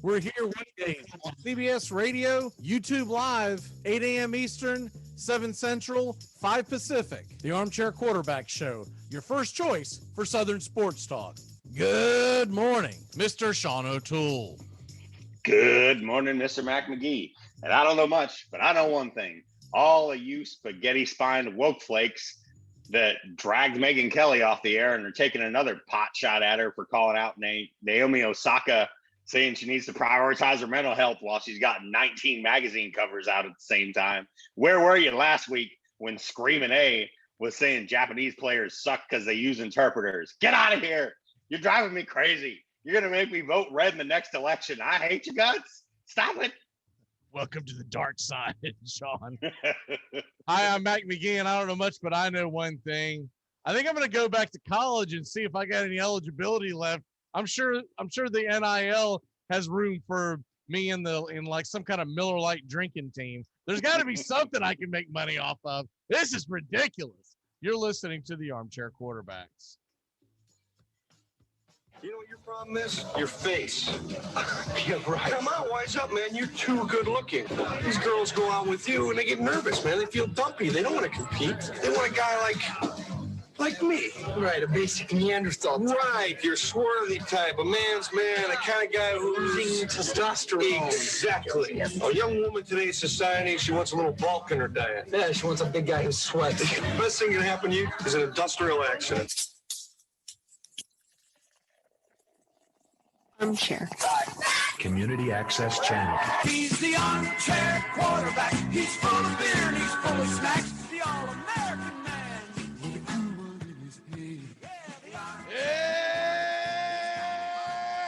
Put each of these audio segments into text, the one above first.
We're here weekdays on CBS Radio, YouTube Live, 8 a.m. Eastern, 7 Central, 5 Pacific. The Armchair Quarterback Show, your first choice for Southern sports talk. Good morning, Mr. Sean O'Toole. Good morning, Mr. Mac McGee. And I don't know much, but I know one thing. All of you spaghetti-spined woke flakes that dragged Megyn Kelly off the air and are taking another pot shot at her for calling out Naomi Osaka, saying she needs to prioritize her mental health while she's got 19 magazine covers out at the same time. Where were you last week when Screaming A was saying Japanese players suck because they use interpreters? Get out of here. You're driving me crazy. You're going to make me vote red in the next election. I hate you guts. Stop it. Welcome to the dark side, Sean. Hi, I'm Mac McGee, and I don't know much, but I know one thing. I think I'm going to go back to college and see if I got any eligibility left. I'm sure the NIL has room for me in like some kind of Miller Lite drinking team. There's got to be something I can make money off of. This is ridiculous. You're listening to the Armchair Quarterbacks. You know what your problem is? Your face. Yeah, right. Come on, wise up, man. You're too good looking. These girls go out with you and they get nervous, man. They feel dumpy. They don't want to compete. They want a guy like me. Right, a basic Neanderthal type. Right, you're swarthy type, a man's man, the kind of guy who's... Using testosterone. Exactly. A young woman in today's society, she wants a little bulk in her diet. Yeah, she wants a big guy who sweats. Best thing that can happen to you is an industrial accident. Armchair. Community Access Channel. He's the armchair quarterback. He's full of beer and he's full of snacks. The all-American man. With a cool one in his head. Yeah,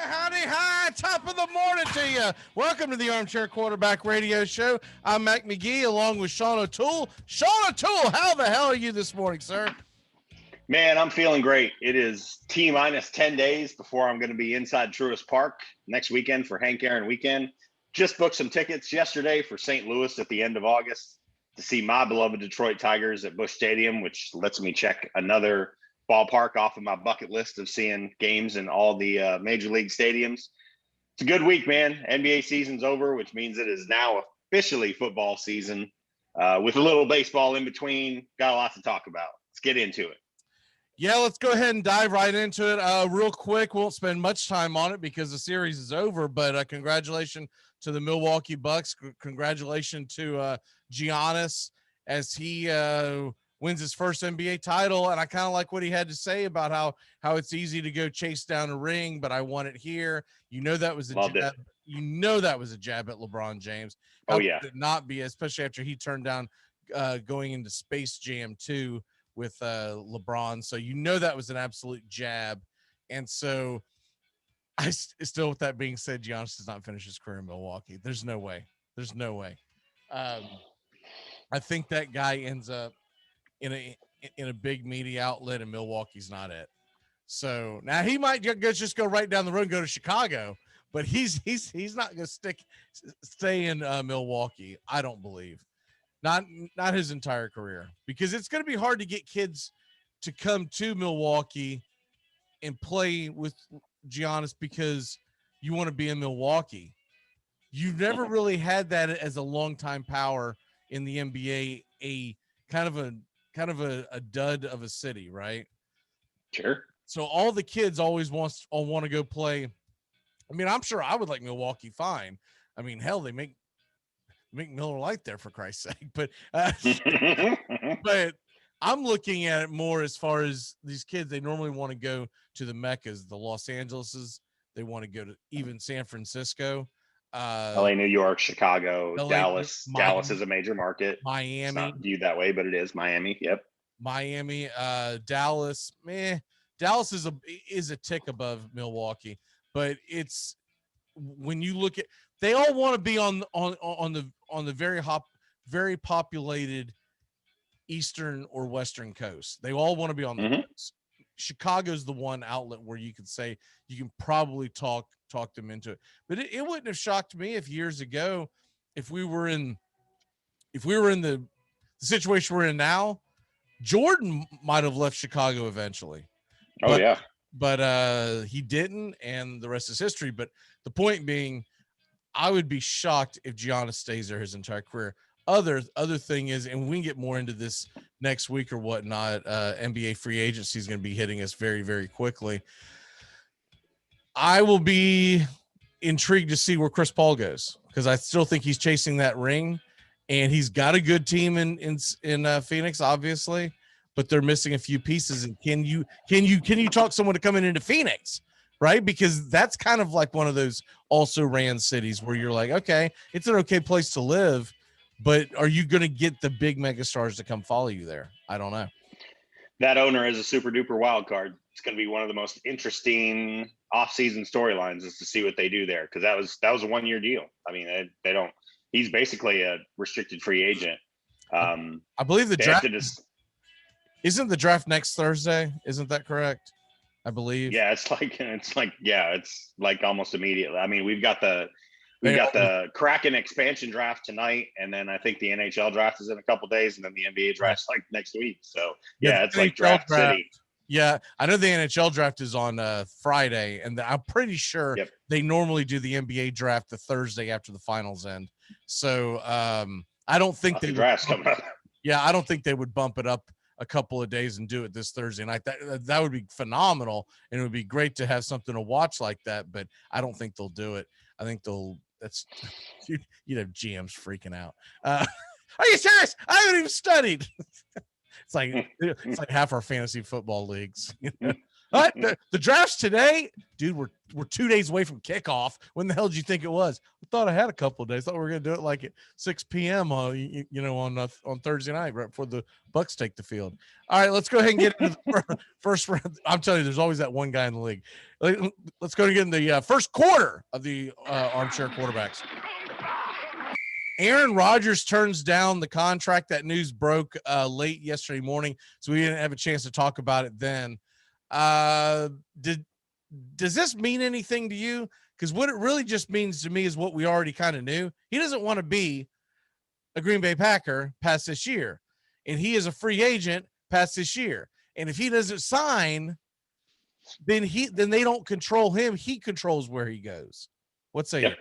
howdy, hi, top of the morning to you. Welcome to the Armchair Quarterback Radio Show. I'm Mac McGee along with Sean O'Toole. Sean O'Toole, how the hell are you this morning, sir? Man, I'm feeling great. It is T-minus 10 days before I'm going to be inside Truist Park next weekend for Hank Aaron weekend. Just booked some tickets yesterday for St. Louis at the end of August to see my beloved Detroit Tigers at Busch Stadium, which lets me check another ballpark off of my bucket list of seeing games in all the major league stadiums. It's a good week, man. NBA season's over, which means it is now officially football season with a little baseball in between. Got a lot to talk about. Let's get into it. Yeah, let's go ahead and dive right into it real quick. Won't spend much time on it because the series is over, but congratulations to the Milwaukee Bucks. Congratulations to Giannis as he wins his first NBA title. And I kind of like what he had to say about how it's easy to go chase down a ring, but I want it here. You know, that was a jab. You know, that was a jab at LeBron James. How could it not be, especially after he turned down going into Space Jam 2 with LeBron. So you know that was an absolute jab. And so I still, with that being said, Giannis does not finish his career in Milwaukee. There's no way. There's no way. I think that guy ends up in a big media outlet, and Milwaukee's not it. So now he might just go right down the road and go to Chicago, but he's not going to stay in Milwaukee. I don't believe. Not his entire career, because it's going to be hard to get kids to come to Milwaukee and play with Giannis because you want to be in Milwaukee. You've never really had that as a longtime power in the NBA, a kind of a dud of a city, right? Sure. So all the kids always want to go play. I mean, I'm sure I would like Milwaukee fine. I mean, hell, they make Miller Lite there, for Christ's sake. But but I'm looking at it more as far as these kids. They normally want to go to the Meccas, the Los Angeleses. They want to go to even San Francisco, LA, New York, Chicago, LA, Dallas. Miami, Dallas is a major market. Miami. It's not viewed that way, but it is. Miami. Yep. Miami, Dallas. Dallas is a tick above Milwaukee, but it's when you look at, they all want to be on the very populated eastern or western coast. They all want to be on the coast. Chicago's the one outlet where you could say you can probably talk them into it. But it wouldn't have shocked me if years ago, if we were in the situation we're in now, Jordan might have left Chicago eventually. But he didn't, and the rest is history. But the point being, I would be shocked if Giannis stays there his entire career. Other thing is, and we can get more into this next week or whatnot. NBA free agency is going to be hitting us very, very quickly. I will be intrigued to see where Chris Paul goes, because I still think he's chasing that ring, and he's got a good team in Phoenix, obviously, but they're missing a few pieces. And can you talk someone to come into Phoenix, right? Because that's kind of like one of those also ran cities where you're like, okay, it's an okay place to live, but are you going to get the big megastars to come follow you there? I don't know. That owner is a super duper wild card. It's going to be one of the most interesting off-season storylines is to see what they do there, because that was a 1-year deal. I mean, they don't. He's basically a restricted free agent. I believe the draft isn't the draft next Thursday. Isn't that correct? I believe. Yeah, it's like almost immediately. I mean, we've got the Kraken expansion draft tonight, and then I think the NHL draft is in a couple days, and then the NBA draft's like next week. So yeah, it's like draft city. Yeah, I know the NHL draft is on Friday, and I'm pretty sure they normally do the NBA draft the Thursday after the finals end. So I don't think the draft's coming up. Yeah, I don't think they would bump it up a couple of days and do it this Thursday night. That would be phenomenal, and it would be great to have something to watch like that. But I don't think they'll do it. I think that's GM's freaking out. Are you serious? I haven't even studied. It's like half our fantasy football leagues. But the draft's today, dude. We're 2 days away from kickoff. When the hell did you think it was? I thought I had a couple of days. I thought we were gonna do it like at 6 p.m. On Thursday night, right before the Bucks take the field. All right, let's go ahead and get into the first round. I'm telling you, there's always that one guy in the league. Let's go and get in the first quarter of the armchair quarterbacks. Aaron Rodgers turns down the contract. That news broke late yesterday morning, so we didn't have a chance to talk about it then. Does this mean anything to you? Because what it really just means to me is what we already kind of knew. He doesn't want to be a Green Bay Packer past this year, and he is a free agent past this year. And if he doesn't sign, then they don't control him. He controls where he goes. What say you?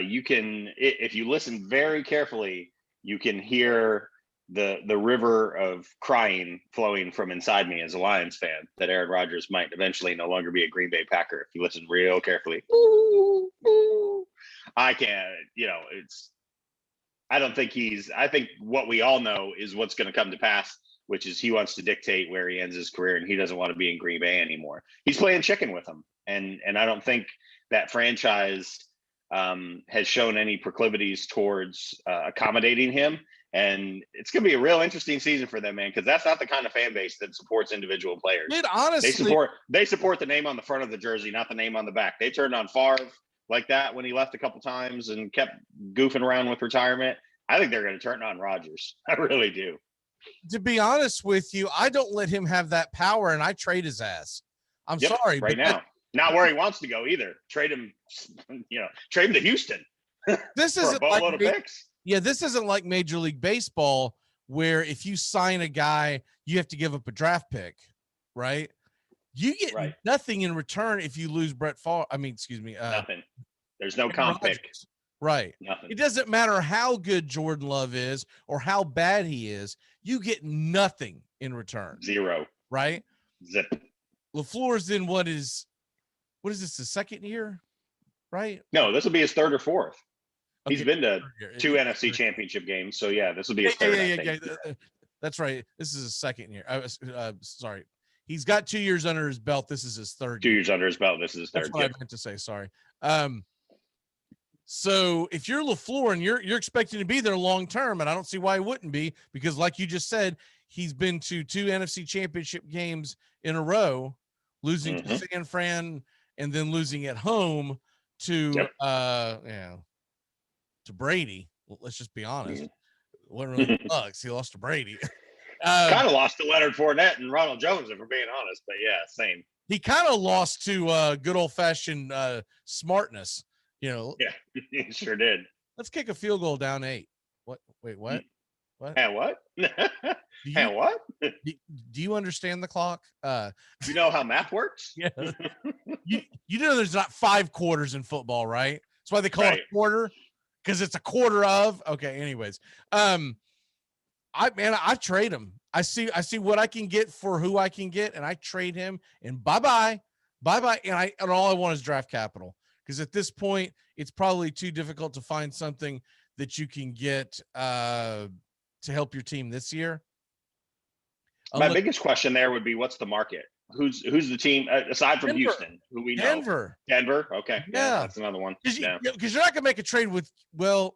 You can, if you listen very carefully, you can hear the river of crying flowing from inside me as a Lions fan that Aaron Rodgers might eventually no longer be a Green Bay Packer. If you listen real carefully, I can't, I don't think I think what we all know is what's going to come to pass, which is he wants to dictate where he ends his career, and he doesn't want to be in Green Bay anymore. He's playing chicken with him. And I don't think that franchise has shown any proclivities towards accommodating him. And it's going to be a real interesting season for them, man, because that's not the kind of fan base that supports individual players. Dude, honestly, they support the name on the front of the jersey, not the name on the back. They turned on Favre like that when he left a couple times and kept goofing around with retirement. I think they're going to turn on Rodgers. I really do. To be honest with you, I don't let him have that power, and I trade his ass. I'm sorry. Right now. Not where he wants to go either. Trade him, trade him to Houston. This isn't like picks. Yeah, this isn't like Major League Baseball, where if you sign a guy, you have to give up a draft pick, right? You get nothing in return if you lose Brett Favre. Nothing. There's no comp pick. Right. Nothing. It doesn't matter how good Jordan Love is or how bad he is. You get nothing in return. Zero. Right? Zip. LaFleur's in what is this, the second year? Right? No, this will be his third or fourth. Okay. He's been to 2 NFC championship games. So, yeah, this will be his third. Yeah. That's right. This is his second year. Sorry. He's got 2 years under his belt. This is his third 2 years under his belt. This is his third. That's what I meant to say. Sorry. So if you're LaFleur and you're expecting to be there long term, and I don't see why he wouldn't be, because like you just said, he's been to 2 NFC championship games in a row, losing to San Fran and then losing at home to to Brady. Let's just be honest. It wasn't really Bucks. He lost to Brady. Kind of lost to Leonard Fournette and Ronald Jones, if we're being honest. But yeah, same. He kind of lost to good old fashioned smartness. Yeah, he sure did. Let's kick a field goal down 8. What? Wait, what? What? And what? And what? Do you understand the clock? You know how math works? Yeah. You know there's not 5 quarters in football, right? That's why they call it a quarter, because it's a quarter of. Okay. Anyways, I trade him. I see what I can get for who I can get, and I trade him. And bye. And all I want is draft capital, because at this point, it's probably too difficult to find something that you can get to help your team this year. My biggest question there would be, what's the market? Who's the team aside from Houston? Who we know? Denver. Okay. Yeah, that's another one. Because you're not going to make a trade with. Well,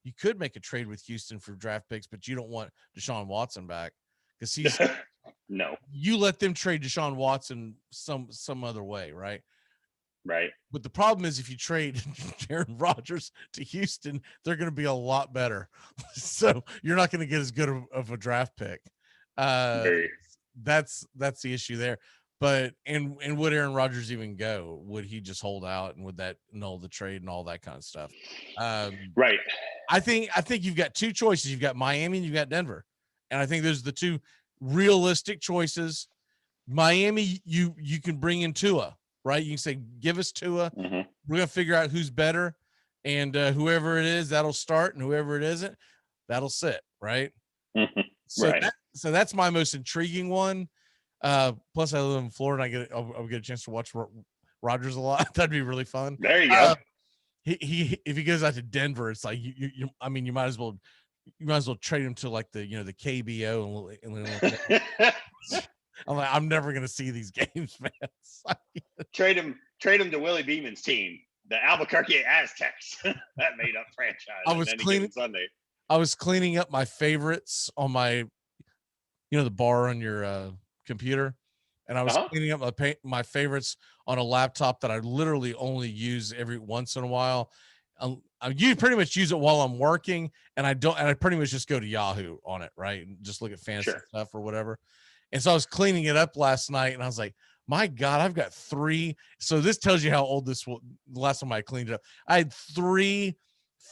you could make a trade with Houston for draft picks, but you don't want Deshaun Watson back, because he's no. You let them trade Deshaun Watson some other way, right? Right. But the problem is, if you trade Aaron Rodgers to Houston, they're going to be a lot better. So you're not going to get as good of a draft pick. That's the issue there. But and would Aaron Rodgers even go? Would he just hold out, and would that null the trade and all that kind of stuff? Right. I think you've got two choices. You've got Miami and you've got Denver. And I think those are the two realistic choices. Miami, you can bring in Tua, right? You can say, give us Tua. Mm-hmm. We're going to figure out who's better. And whoever it is, that'll start. And whoever it isn't, that'll sit, right? Mm-hmm. So, right. So that's my most intriguing one. Plus, I live in Florida, and I'll get a chance to watch Rodgers a lot. That'd be really fun. There you go. He if he goes out to Denver, it's like you might as well trade him to like the KBO and I'm like, I'm never gonna see these games, man. Trade him to Willie Beeman's team, the Albuquerque Aztecs. That made up franchise. I was cleaning up my favorites on my, the bar on your computer, and I was cleaning up my favorites on a laptop that I literally only use every once in a while. You pretty much use it while I'm working, and I pretty much just go to Yahoo on it, right? And just look at fantasy stuff or whatever. And so I was cleaning it up last night, and I was like, my God, I've got 3. So this tells you how old the last time I cleaned it up. I had 3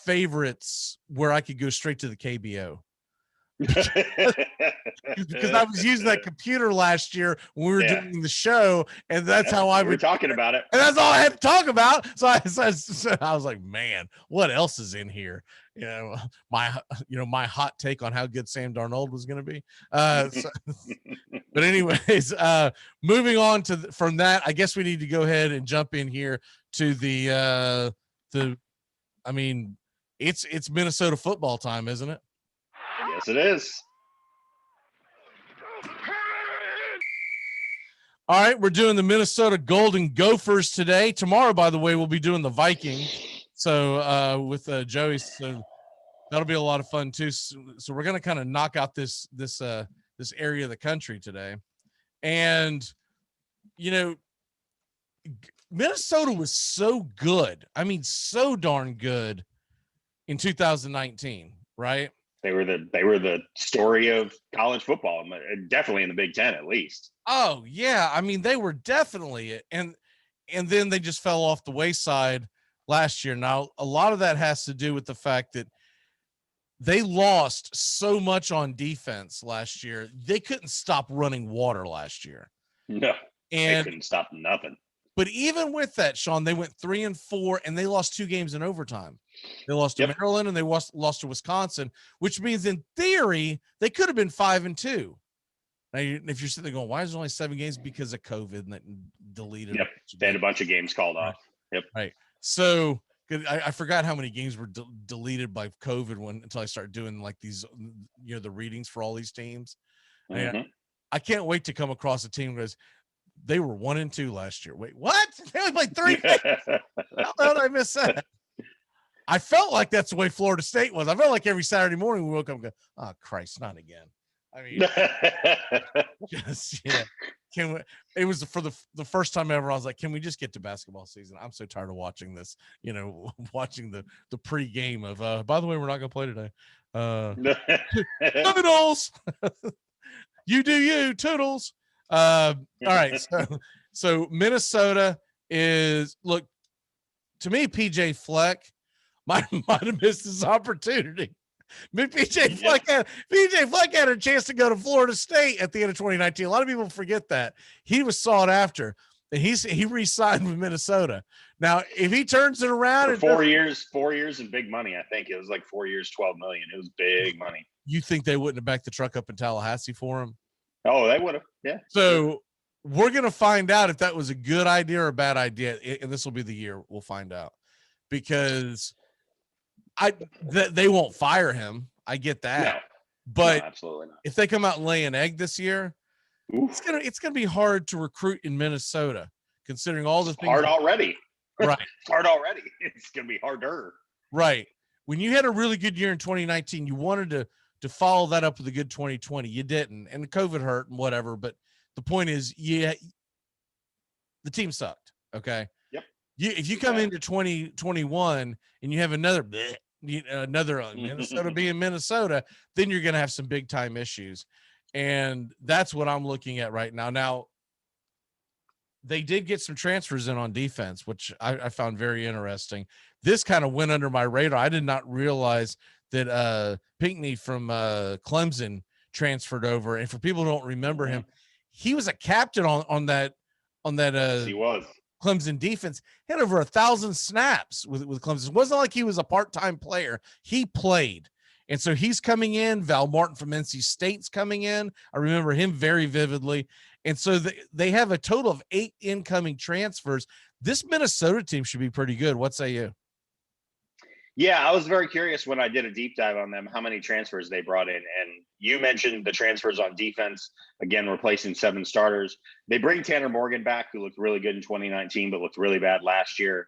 favorites where I could go straight to the KBO. Because I was using that computer last year when we were doing the show, and that's how I was talking about it, and that's all I had to talk about. So I was like, man, what else is in here? My hot take on how good Sam Darnold was going to be. But anyways, moving on from that, I guess we need to go ahead and jump in here to it's Minnesota football time, isn't it? Yes, it is. All right, we're doing the Minnesota Golden Gophers today. Tomorrow, by the way, we'll be doing the Vikings. So with Joey, so that'll be a lot of fun too. So we're gonna kind of knock out this area of the country today, and Minnesota was so good. I mean, so darn good in 2019, right? They were the story of college football, definitely in the Big Ten at least. Oh yeah, I mean they were definitely it, and then they just fell off the wayside last year. Now a lot of that has to do with the fact that they lost so much on defense last year. They couldn't stop running water last year. No, they couldn't stop nothing. But even with that, Sean, they went 3-4, and they lost 2 games in overtime. They lost to Maryland, and they lost to Wisconsin, which means in theory they could have been 5-2. Now, if you're sitting there going, "Why is there only 7 games?" Because of COVID and that deleted. Yep, they had a bunch of games called off. Yep, right. So I forgot how many games were deleted by COVID until I started doing like these, the readings for all these teams. Mm-hmm. I can't wait to come across a team that goes, they were 1-2 last year. Wait, what? They only played 3 games. How did I miss that? I felt like that's the way Florida State was. I felt like every Saturday morning we woke up and go, "Oh Christ, not again." I mean, it was for the first time ever. I was like, "Can we just get to basketball season? I'm so tired of watching this." Watching the pregame of. By the way, we're not going to play today. Toodles, you do you, Toodles. All right, so Minnesota is, look, to me, PJ Fleck might have missed his opportunity. PJ Fleck had a chance to go to Florida State at the end of 2019. A lot of people forget that. He was sought after, And he re-signed with Minnesota. Now, if he turns it around for 4 years and big money, I think it was like 4 years, 12 million. It was big money. You think they wouldn't have backed the truck up in Tallahassee for him? Oh, they would have. Yeah. So we're going to find out if that was a good idea or a bad idea. And this will be the year we'll find out, because they won't fire him. I get that. No, but no, absolutely not. If they come out and lay an egg this year, it's gonna be hard to recruit in Minnesota, considering all the things. Hard already. Right. Hard already. It's gonna be harder. Right. When you had a really good year in 2019, you wanted to follow that up with a good 2020. You didn't, and the COVID hurt and whatever. But the point is, the team sucked. Okay. Yep. If you come into 2021 and you have another Minnesota being Minnesota, then you're going to have some big time issues. And that's what I'm looking at right now. Now, they did get some transfers in on defense, which I found very interesting. This kind of went under my radar. I did not realize that Pinckney from Clemson transferred over. And for people who don't remember him, he was a captain on that he was. Clemson defense. He had over 1,000 snaps with Clemson. It wasn't like he was a part-time player. He played. And so he's coming in. Val Martin from NC State's coming in. I remember him very vividly. And so they have a total of 8 incoming transfers. This Minnesota team should be pretty good. What say you? Yeah, I was very curious when I did a deep dive on them, how many transfers they brought in. And you mentioned the transfers on defense, again, replacing 7 starters. They bring Tanner Morgan back, who looked really good in 2019, but looked really bad last year.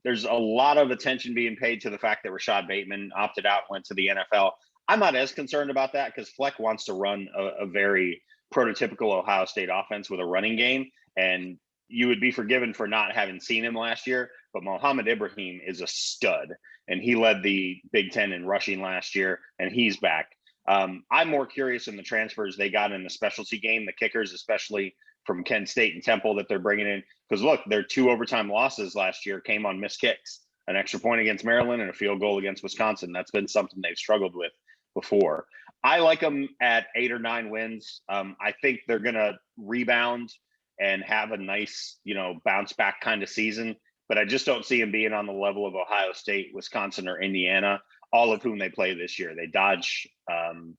There's a lot of attention being paid to the fact that Rashad Bateman opted out and went to the NFL. I'm not as concerned about that, because Fleck wants to run a very prototypical Ohio State offense with a running game. And you would be forgiven for not having seen him last year, but Mohamed Ibrahim is a stud, and he led the Big Ten in rushing last year, and he's back. I'm more curious in the transfers they got in the specialty game, the kickers, especially from Kent State and Temple, that they're bringing in. Because look, their 2 overtime losses last year came on missed kicks, an extra point against Maryland and a field goal against Wisconsin. That's been something they've struggled with before. I like them at 8 or 9 wins. I think they're going to rebound and have a nice, bounce back kind of season. But I just don't see them being on the level of Ohio State, Wisconsin, or Indiana, all of whom they play this year. They dodge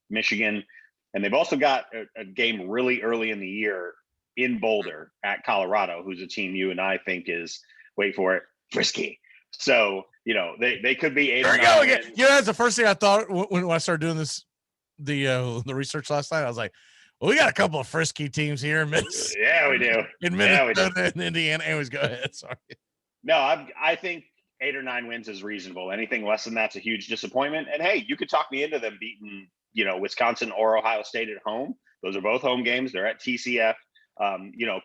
Michigan, and they've also got a game really early in the year in Boulder at Colorado, who's a team you and I think is, wait for it, frisky. So, they could be 8 or 9 wins. That's the first thing I thought when I started doing this, the research last night. I was like, well, we got a couple of frisky teams here in Minnesota. Yeah, we do. In Minnesota and Indiana. Anyways, go ahead. Sorry. No, I think 8 or 9 wins is reasonable. Anything less than that's a huge disappointment. And hey, you could talk me into them beating, Wisconsin or Ohio State at home. Those are both home games. They're at TCF.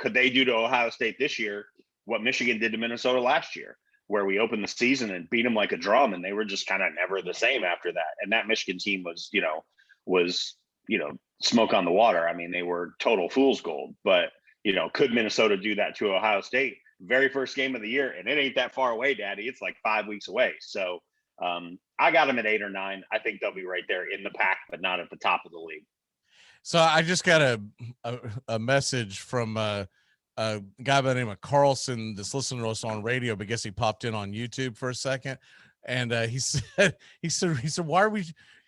Could they do to Ohio State this year what Michigan did to Minnesota last year, where we opened the season and beat them like a drum, and they were just kind of never the same after that. And that Michigan team was smoke on the water. I mean, they were total fool's gold. But, could Minnesota do that to Ohio State? Very first game of the year, and it ain't that far away, Daddy. It's like 5 weeks away. So I got them at 8 or 9. I think they'll be right there in the pack, but not at the top of the league. So I just got a message from a guy by the name of Carlson that's listening to us on radio, but I guess he popped in on YouTube for a second. And he said, why are we,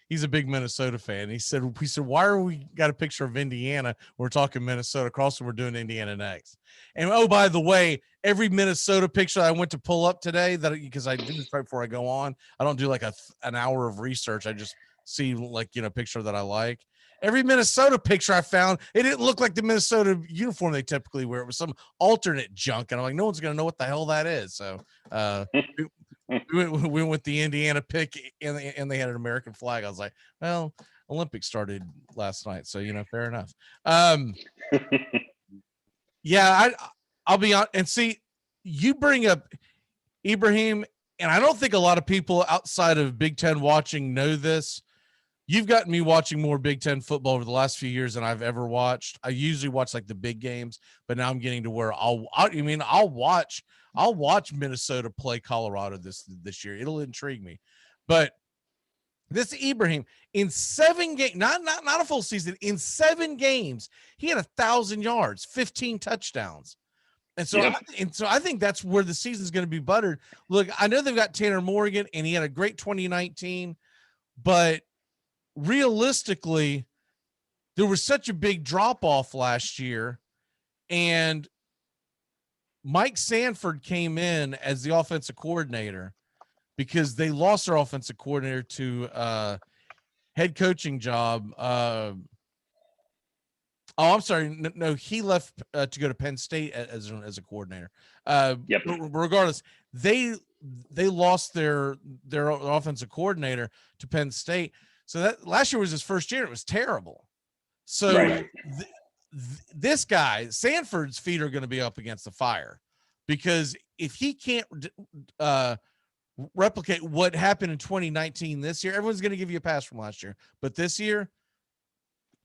he's a big Minnesota fan. He said, why are we got a picture of Indiana? We're talking Minnesota. Carlson, we're doing Indiana next. And oh, by the way, every Minnesota picture I went to pull up today, because I do this right before I go on, I don't do like an hour of research. I just see a picture that I like. Every Minnesota picture I found, it didn't look like the Minnesota uniform they typically wear. It was some alternate junk. And I'm like, no one's going to know what the hell that is. So we went with the Indiana pick, and they had an American flag. I was like, well, Olympics started last night. So, fair enough. Yeah, I'll be on. And see, you bring up Ibrahim, and I don't think a lot of people outside of Big Ten watching know this. You've gotten me watching more Big Ten football over the last few years than I've ever watched. I usually watch like the big games, but now I'm getting to where I'll watch Minnesota play Colorado this year. It'll intrigue me. But this Ibrahim in 7 games, not a full season, in 7 games, he had 1,000 yards, 15 touchdowns. And so, I think that's where the season's going to be buttered. Look, I know they've got Tanner Morgan, and he had a great 2019, but realistically, there was such a big drop off last year, and Mike Sanford came in as the offensive coordinator because they lost their offensive coordinator to head coaching job. I'm sorry. No, he left to go to Penn State as a coordinator. Regardless, they lost their offensive coordinator to Penn State. So that last year was his first year. It was terrible. So this guy, Sanford's feet are going to be up against the fire, because if he can't replicate what happened in 2019 this year, everyone's going to give you a pass from last year. But this year,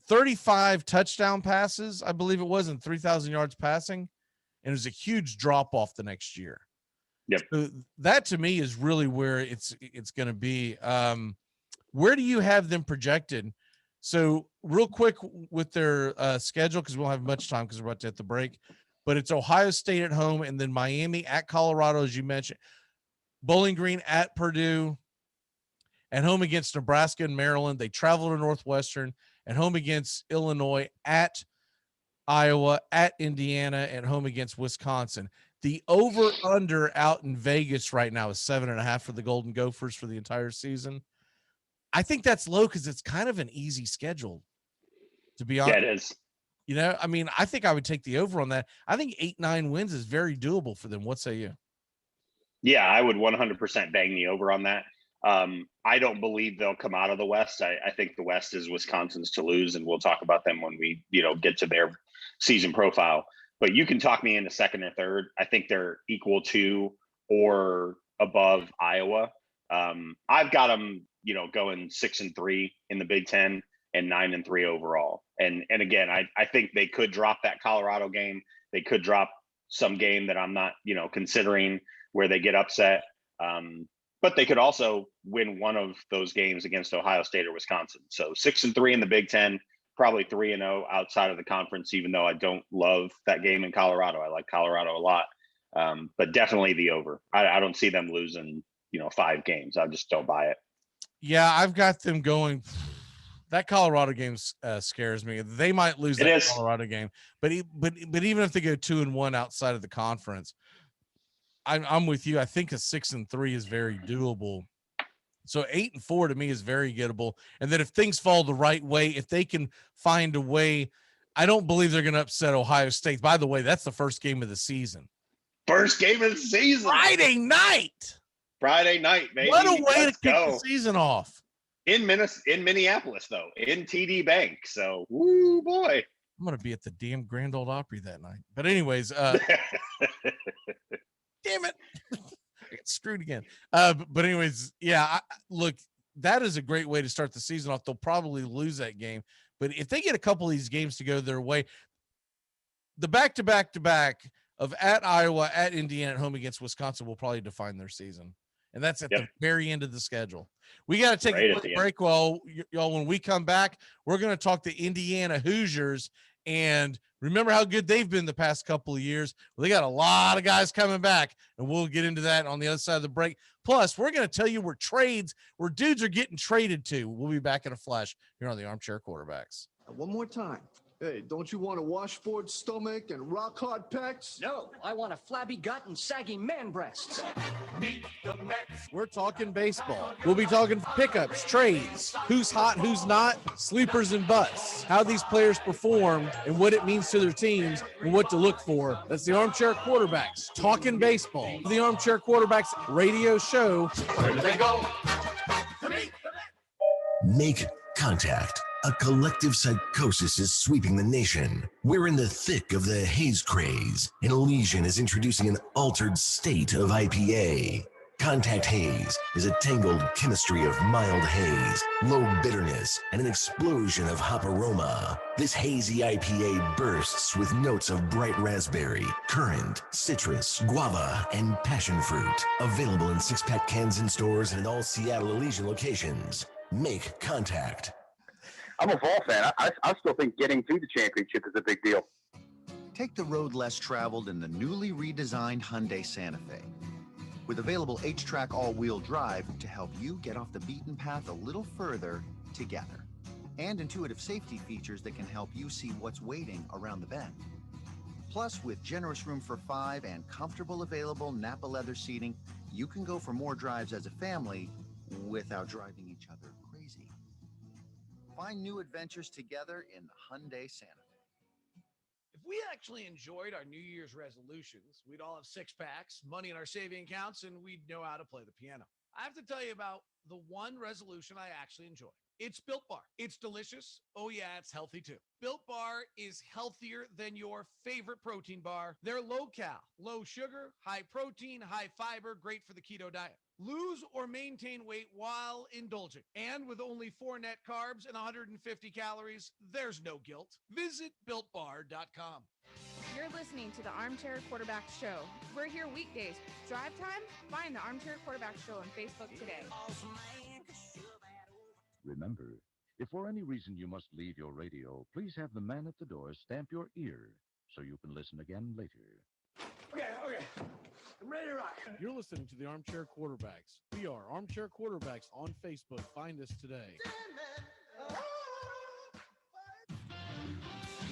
35 touchdown passes, I believe it was, and 3,000 yards passing. And it was a huge drop off the next year. Yep. So that to me is really where it's going to be. Where do you have them projected? So real quick with their schedule, because we won't have much time because we're about to hit the break, but it's Ohio State at home, and then Miami at Colorado, as you mentioned, Bowling Green at Purdue, at home against Nebraska and Maryland. They travel to Northwestern, at home against Illinois, at Iowa, at Indiana, and home against Wisconsin. The over-under out in Vegas right now is 7.5 for the Golden Gophers for the entire season. I think that's low because it's kind of an easy schedule, to be honest. Yeah, it is. You know, I mean, I think I would take the over on that. I think 8-9 wins is very doable for them. What say you? Yeah, I would 100% bang the over on that. I don't believe they'll come out of the West. I think the West is Wisconsin's to lose, and we'll talk about them when we, get to their season profile. But you can talk me into second or third. I think they're equal to or above Iowa. I've got them, going 6-3 in the Big Ten and 9-3 overall. And again, I think they could drop that Colorado game. They could drop some game that I'm not, considering where they get upset. But they could also win one of those games against Ohio State or Wisconsin. So 6-3 in the Big Ten, probably 3-0 outside of the conference, even though I don't love that game in Colorado. I like Colorado a lot, but definitely the over. I don't see them losing, 5 games. I just don't buy it. Yeah, I've got them going. That Colorado game scares me. They might lose that Colorado game, but even if they go 2-1 outside of the conference, I'm with you. I think a 6-3 is very doable. So 8-4 to me is very gettable. And then if things fall the right way, if they can find a way, I don't believe they're going to upset Ohio State. By the way, that's the first game of the season. First game of the season. Friday night, baby. What a way to kick the season off. In Minneapolis, though, in TD Bank. So, woo, boy. I'm going to be at the damn Grand Ole Opry that night. But anyways, damn it. I got screwed again. But anyways, yeah, look, that is a great way to start the season off. They'll probably lose that game. But if they get a couple of these games to go their way, the back-to-back of at Iowa, at Indiana, at home against Wisconsin will probably define their season. And that's at the very end of the schedule. We got to take a quick break. Well, y'all, when we come back, we're going to talk to Indiana Hoosiers. And remember how good they've been the past couple of years. Well, they got a lot of guys coming back, and we'll get into that on the other side of the break. Plus, we're going to tell you where dudes are getting traded to. We'll be back in a flash here on the Armchair Quarterbacks. One more time. Hey, don't you want a washboard stomach and rock hard pecs? No, I want a flabby gut and saggy man breasts. We're talking baseball. We'll be talking pickups, trades, who's hot, who's not, sleepers and busts, how these players performed and what it means to their teams and what to look for. That's the Armchair Quarterbacks, talking baseball. The Armchair Quarterbacks radio show. Where do they go? Make contact. A collective psychosis is sweeping the nation. We're in the thick of the haze craze, and Elysian is introducing an altered state of IPA. Contact Haze is a tangled chemistry of mild haze, low bitterness, and an explosion of hop aroma. This hazy IPA bursts with notes of bright raspberry, currant, citrus, guava, and passion fruit. Available in 6-pack cans in stores and in all Seattle Elysian locations. Make contact. I'm a Vol fan. I still think getting to the championship is a big deal. Take the road less traveled in the newly redesigned Hyundai Santa Fe. With available H-Track all-wheel drive to help you get off the beaten path a little further together. And intuitive safety features that can help you see what's waiting around the bend. Plus, with generous room for 5 and comfortable available Napa leather seating, you can go for more drives as a family without driving each other crazy. Find new adventures together in the Hyundai Santa Fe. If we actually enjoyed our New Year's resolutions, we'd all have six packs, money in our saving accounts, and we'd know how to play the piano. I have to tell you about the one resolution I actually enjoy. It's Built Bar. It's delicious. Oh yeah, it's healthy too. Built Bar is healthier than your favorite protein bar. They're low cal, low sugar, high protein, high fiber, great for the keto diet. Lose or maintain weight while indulging. And with only 4 net carbs and 150 calories, there's no guilt. Visit BuiltBar.com. You're listening to the Armchair Quarterback Show. We're here weekdays. Drive time? Find the Armchair Quarterback Show on Facebook today. Remember, if for any reason you must leave your radio, please have the man at the door stamp your ear so you can listen again later. Okay. I'm ready to rock. You're listening to the Armchair Quarterbacks. We are Armchair Quarterbacks on Facebook. Find us today.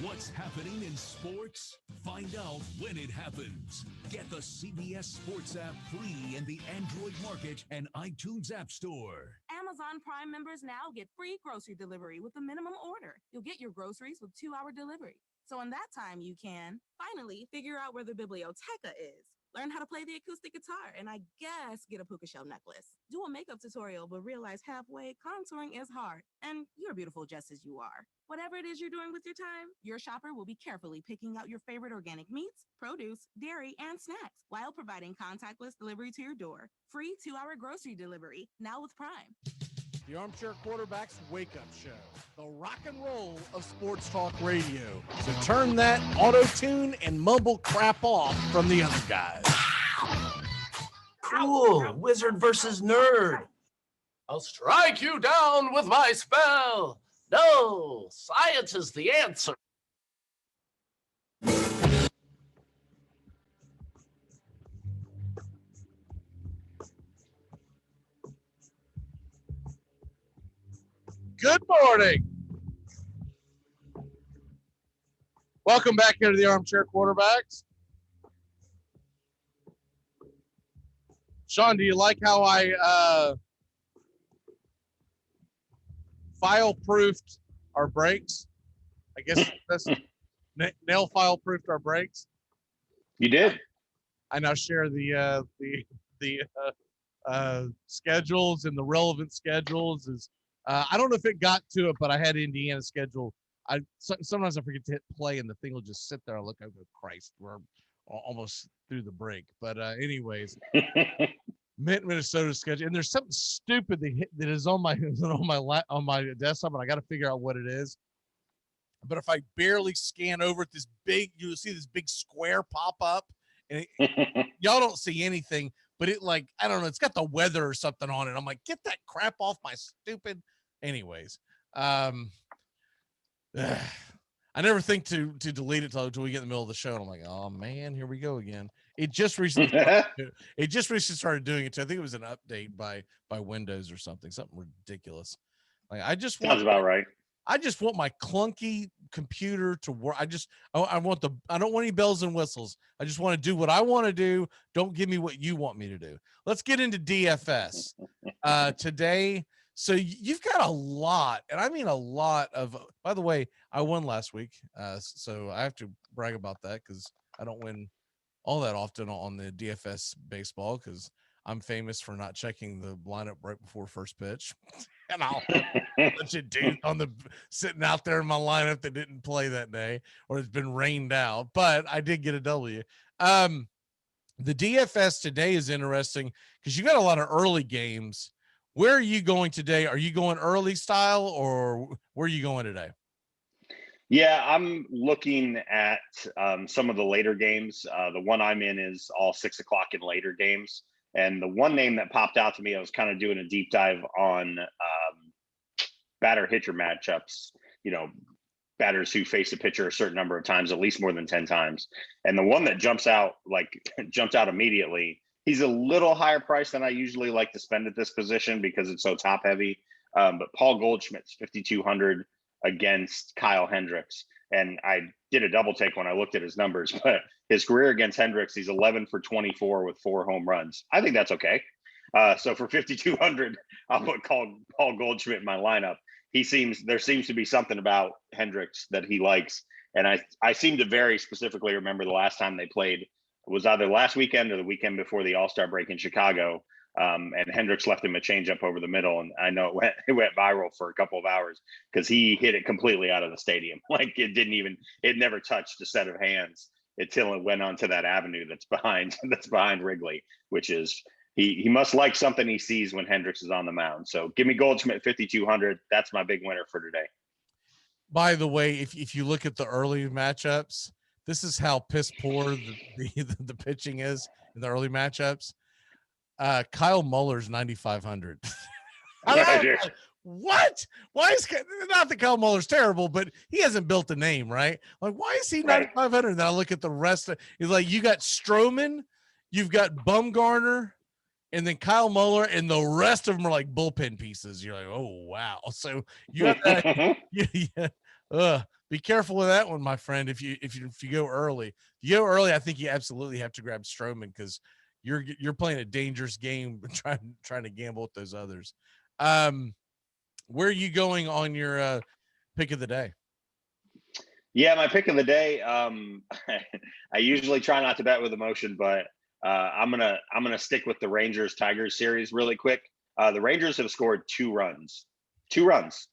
What's happening in sports? Find out when it happens. Get the CBS Sports app free in the Android Market and iTunes App Store. Amazon Prime members now get free grocery delivery with a minimum order. You'll get your groceries with 2-hour delivery. So in that time, you can finally figure out where the biblioteca is. Learn how to play the acoustic guitar, and I guess get a puka shell necklace. Do a makeup tutorial, but realize halfway contouring is hard, and you're beautiful just as you are. Whatever it is you're doing with your time, your shopper will be carefully picking out your favorite organic meats, produce, dairy, and snacks, while providing contactless delivery to your door. Free 2-hour grocery delivery, now with Prime. The Armchair Quarterbacks Wake Up Show, the rock and roll of sports talk radio. So turn that auto-tune and mumble crap off from the other guys. Cool, wizard versus nerd. I'll strike you down with my spell. No, science is the answer. Good morning. Welcome back here to the Armchair Quarterbacks. Sean, do you like how I file-proofed our brakes? I guess that's nail file-proofed our brakes. You did. I now share the schedules and the relevant schedules. I don't know if it got to it, but I had Indiana's schedule. Sometimes I forget to hit play, and the thing will just sit there. I look, I go, Christ, we're almost through the break. But anyways, MINNWSOTA schedule, and there's something stupid that is on my desktop, and I got to figure out what it is. But if I barely scan over it, you'll see this big square pop up, and y'all don't see anything. But it, like, I don't know, it's got the weather or something on it. I'm like, get that crap off my stupid. Anyways, I never think to delete it till we get in the middle of the show. And I'm like, oh man, here we go again. It just recently started doing it too. I think it was an update by Windows or something ridiculous. Like sounds about right. I just want my clunky computer to work. I don't want any bells and whistles. I just want to do what I want to do. Don't give me what you want me to do. Let's get into DFS today. So you've got a lot, and I mean a lot of, by the way, I won last week. So I have to brag about that because I don't win all that often on the DFS baseball because I'm famous for not checking the lineup right before first pitch. And I'll let you do sitting out there in my lineup that didn't play that day or it's been rained out, but I did get a W. The DFS today is interesting because you got a lot of early games. Where are you going today? Are you going early style or where are you going today? Yeah, I'm looking at some of the later games. The one I'm in is all 6 o'clock and later games. And the one name that popped out to me, I was kind of doing a deep dive on batter hitcher matchups, batters who face a pitcher a certain number of times, at least more than 10 times. And the one that jumps out immediately, he's a little higher price than I usually like to spend at this position because it's so top heavy. But Paul Goldschmidt's 5,200 against Kyle Hendricks. And I did a double take when I looked at his numbers, but his career against Hendricks, he's 11 for 24 with 4 home runs. I think that's okay. So for 5,200, I'll put Paul Goldschmidt in my lineup. There seems to be something about Hendricks that he likes. And I seem to very specifically remember the last time they played was either last weekend or the weekend before the All-Star break in Chicago. And Hendricks left him a changeup over the middle. And I know it went viral for a couple of hours because he hit it completely out of the stadium. Like it never touched a set of hands until it went onto that avenue that's behind Wrigley, which is, he must like something he sees when Hendricks is on the mound. So give me Goldschmidt 5,200. That's my big winner for today. By the way, if you look at the early matchups, this is how piss poor the pitching is in the early matchups. Kyle Muller's 9,500. What? Why is, not that Kyle Muller's terrible, but he hasn't built a name, right? Like, why is he 9,500? And then I look at the rest of it's like you got Stroman, you've got Bumgarner, and then Kyle Muller, and the rest of them are like bullpen pieces. You're like, oh wow. So you have that. Be careful with that one, my friend. If you go early, I think you absolutely have to grab Stroman because you're playing a dangerous game trying to gamble with those others. Where are you going on your pick of the day? Yeah, my pick of the day. I usually try not to bet with emotion, but I'm gonna stick with the Rangers Tigers series really quick. The Rangers have scored 2 runs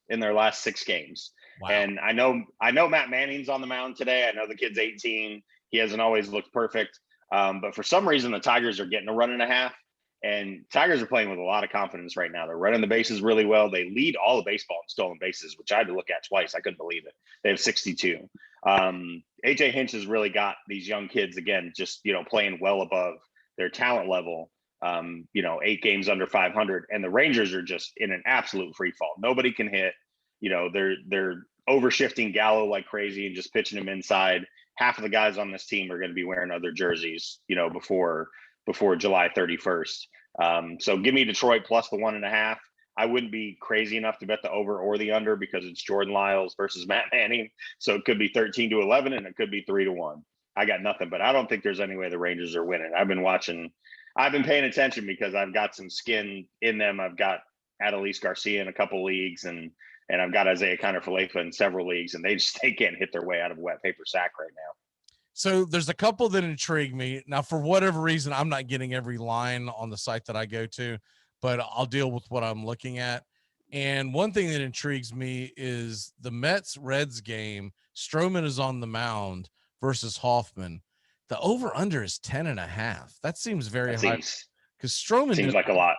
in their last 6 games. Wow. And I know Matt Manning's on the mound today. I know the kid's 18. He hasn't always looked perfect. But for some reason, the Tigers are getting a run and a half, and Tigers are playing with a lot of confidence right now. They're running the bases really well. They lead all of baseball in stolen bases, which I had to look at twice. I couldn't believe it. They have 62. AJ Hinch has really got these young kids again, just, playing well above their talent level, 8 games under 500. And the Rangers are just in an absolute free fall. Nobody can hit. They're overshifting Gallo like crazy and just pitching him inside. Half of the guys on this team are going to be wearing other jerseys, before July 31st. So give me Detroit plus the 1.5. I wouldn't be crazy enough to bet the over or the under because it's Jordan Lyles versus Matt Manning. So it could be 13-11 and it could be 3-1. I got nothing, but I don't think there's any way the Rangers are winning. I've been paying attention because I've got some skin in them. I've got Adolis Garcia in a couple leagues and I've got Isaiah Kiner-Falefa in several leagues, and they can't hit their way out of a wet paper sack right now. So there's a couple that intrigue me. Now, for whatever reason, I'm not getting every line on the site that I go to, but I'll deal with what I'm looking at. And one thing that intrigues me is the Mets-Reds game. Stroman is on the mound versus Hoffman. The over-under is 10.5. That seems very high because Stroman seems like a lot.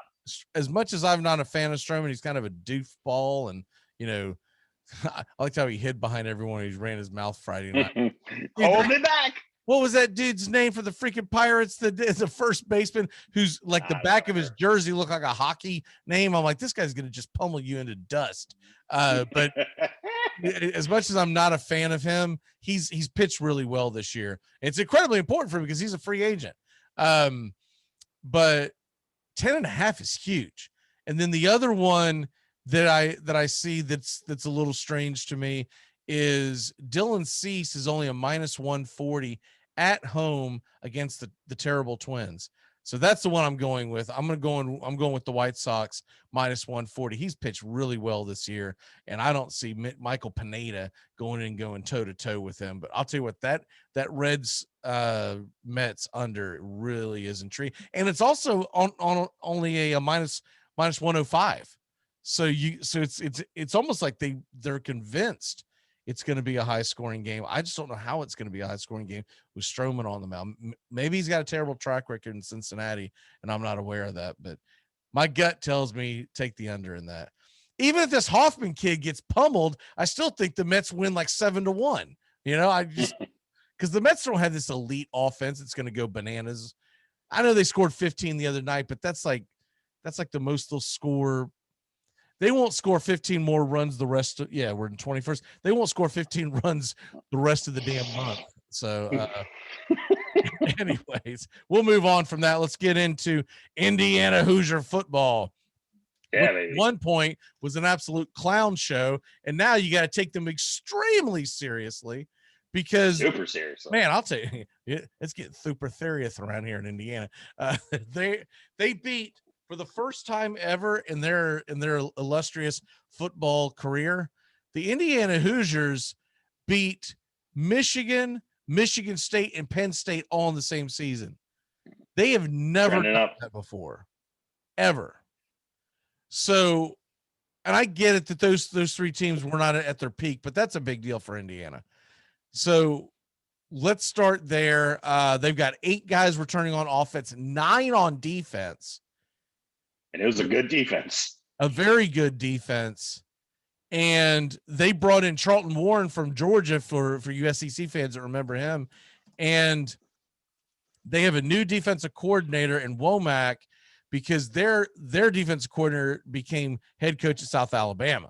As much as I'm not a fan of Stroman, he's kind of a doofball, and I liked how he hid behind everyone. He ran his mouth Friday night. Hold me back. What was that dude's name for the freaking Pirates? The first baseman who's like the back of his jersey looked like a hockey name. I'm like, this guy's going to just pummel you into dust. But as much as I'm not a fan of him, he's pitched really well this year. It's incredibly important for him because he's a free agent. But 10.5 is huge. And then the other one that I see that's a little strange to me is Dylan Cease is only a -140 at home against the terrible Twins. So that's the one I'm going with. I'm going with the White Sox -140. He's pitched really well this year, and I don't see Michael Pineda going toe to toe with him. But I'll tell you what, that Reds Mets under really is intriguing, and it's also on only a -105. So it's almost like they're convinced it's going to be a high scoring game. I just don't know how it's going to be a high scoring game with Stroman on the mound. Maybe he's got a terrible track record in Cincinnati and I'm not aware of that, but my gut tells me take the under in that. Even if this Hoffman kid gets pummeled, I still think the Mets win like 7-1. Because the Mets don't have this elite offense. It's going to go bananas. I know they scored 15 the other night, but that's like the most they'll score. they won't score 15 more runs the rest of, yeah, we're in 21st. They won't score 15 runs the rest of the damn month. So anyways, we'll move on from that. Let's get into Indiana Hoosier football. Yeah, baby. One point was an absolute clown show, and now you got to take them extremely seriously because super seriously. Man, I'll tell you, it's getting super serious around here in Indiana. They beat for the first time ever in their illustrious football career. The Indiana Hoosiers beat Michigan, Michigan State, and Penn State all in the same season. They have never done that before, ever. So, and I get it that those three teams were not at their peak, but that's a big deal for Indiana. So let's start there. They've got 8 guys returning on offense, 9 on defense. And it was a good defense. A very good defense. And they brought in Charlton Warren from Georgia for USCC fans that remember him. And they have a new defensive coordinator in Womack because their defensive coordinator became head coach at South Alabama.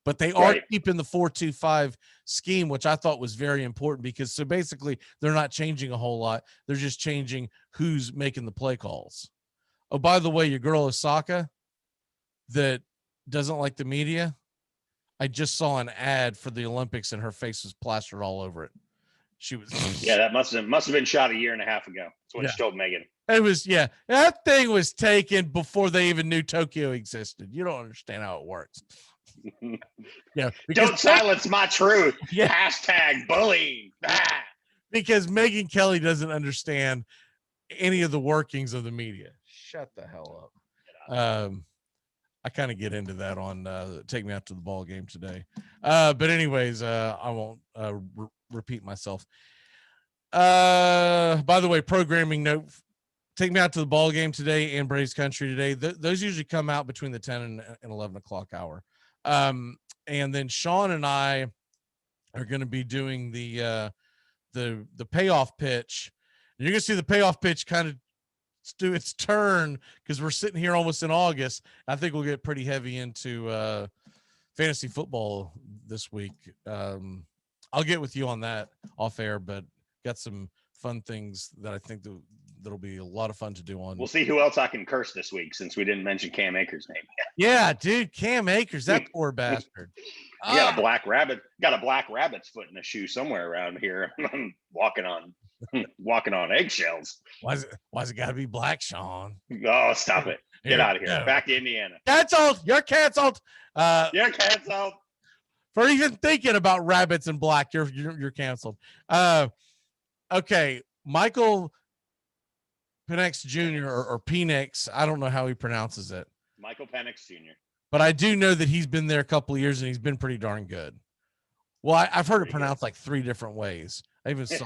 But they are keeping the 4-2-5 scheme, which I thought was very important because so basically they're not changing a whole lot. They're just changing who's making the play calls. Oh, by the way, your girl OSAKA that doesn't like the media, I just saw an ad for the Olympics and her face was plastered all over it. She was that must have been shot a year and a half ago. That's what she told Megan. It was that thing was taken before they even knew Tokyo existed. You don't understand how it works. Don't silence my truth. Hashtag bullying. Because Megyn Kelly doesn't understand any of the workings of the media. Shut the hell up. I kind of get into that on Take Me Out to the Ball Game today. But anyways, I won't repeat myself. By the way, programming note, Take Me Out to the Ball Game today and Braves Country today. Those usually come out between the 10 and 11 o'clock hour. And then Sean and I are going to be doing the payoff pitch. You're going to see the payoff pitch kind of do its turn because we're sitting here almost in August. I think we'll get pretty heavy into fantasy football this week. I'll get with you on that off air, but got some fun things that I think that'll be a lot of fun to do on. We'll see who else I can curse this week since we didn't mention Cam Akers' name yet. Yeah, dude, Cam Akers, that poor bastard. Got a black rabbit's foot in a shoe somewhere around here. I'm walking on eggshells. Why's it got to be black, Sean? Oh, stop it! Get out of here. Back to Indiana. Canceled. You're canceled. You're canceled for even thinking about rabbits and black. You're canceled. Okay, Michael Penix Jr. or Penix. I don't know how he pronounces it. Michael Penix Jr. But I do know that he's been there a couple of years and he's been pretty darn good. Well, I've heard it pronounced like 3 different ways. I even saw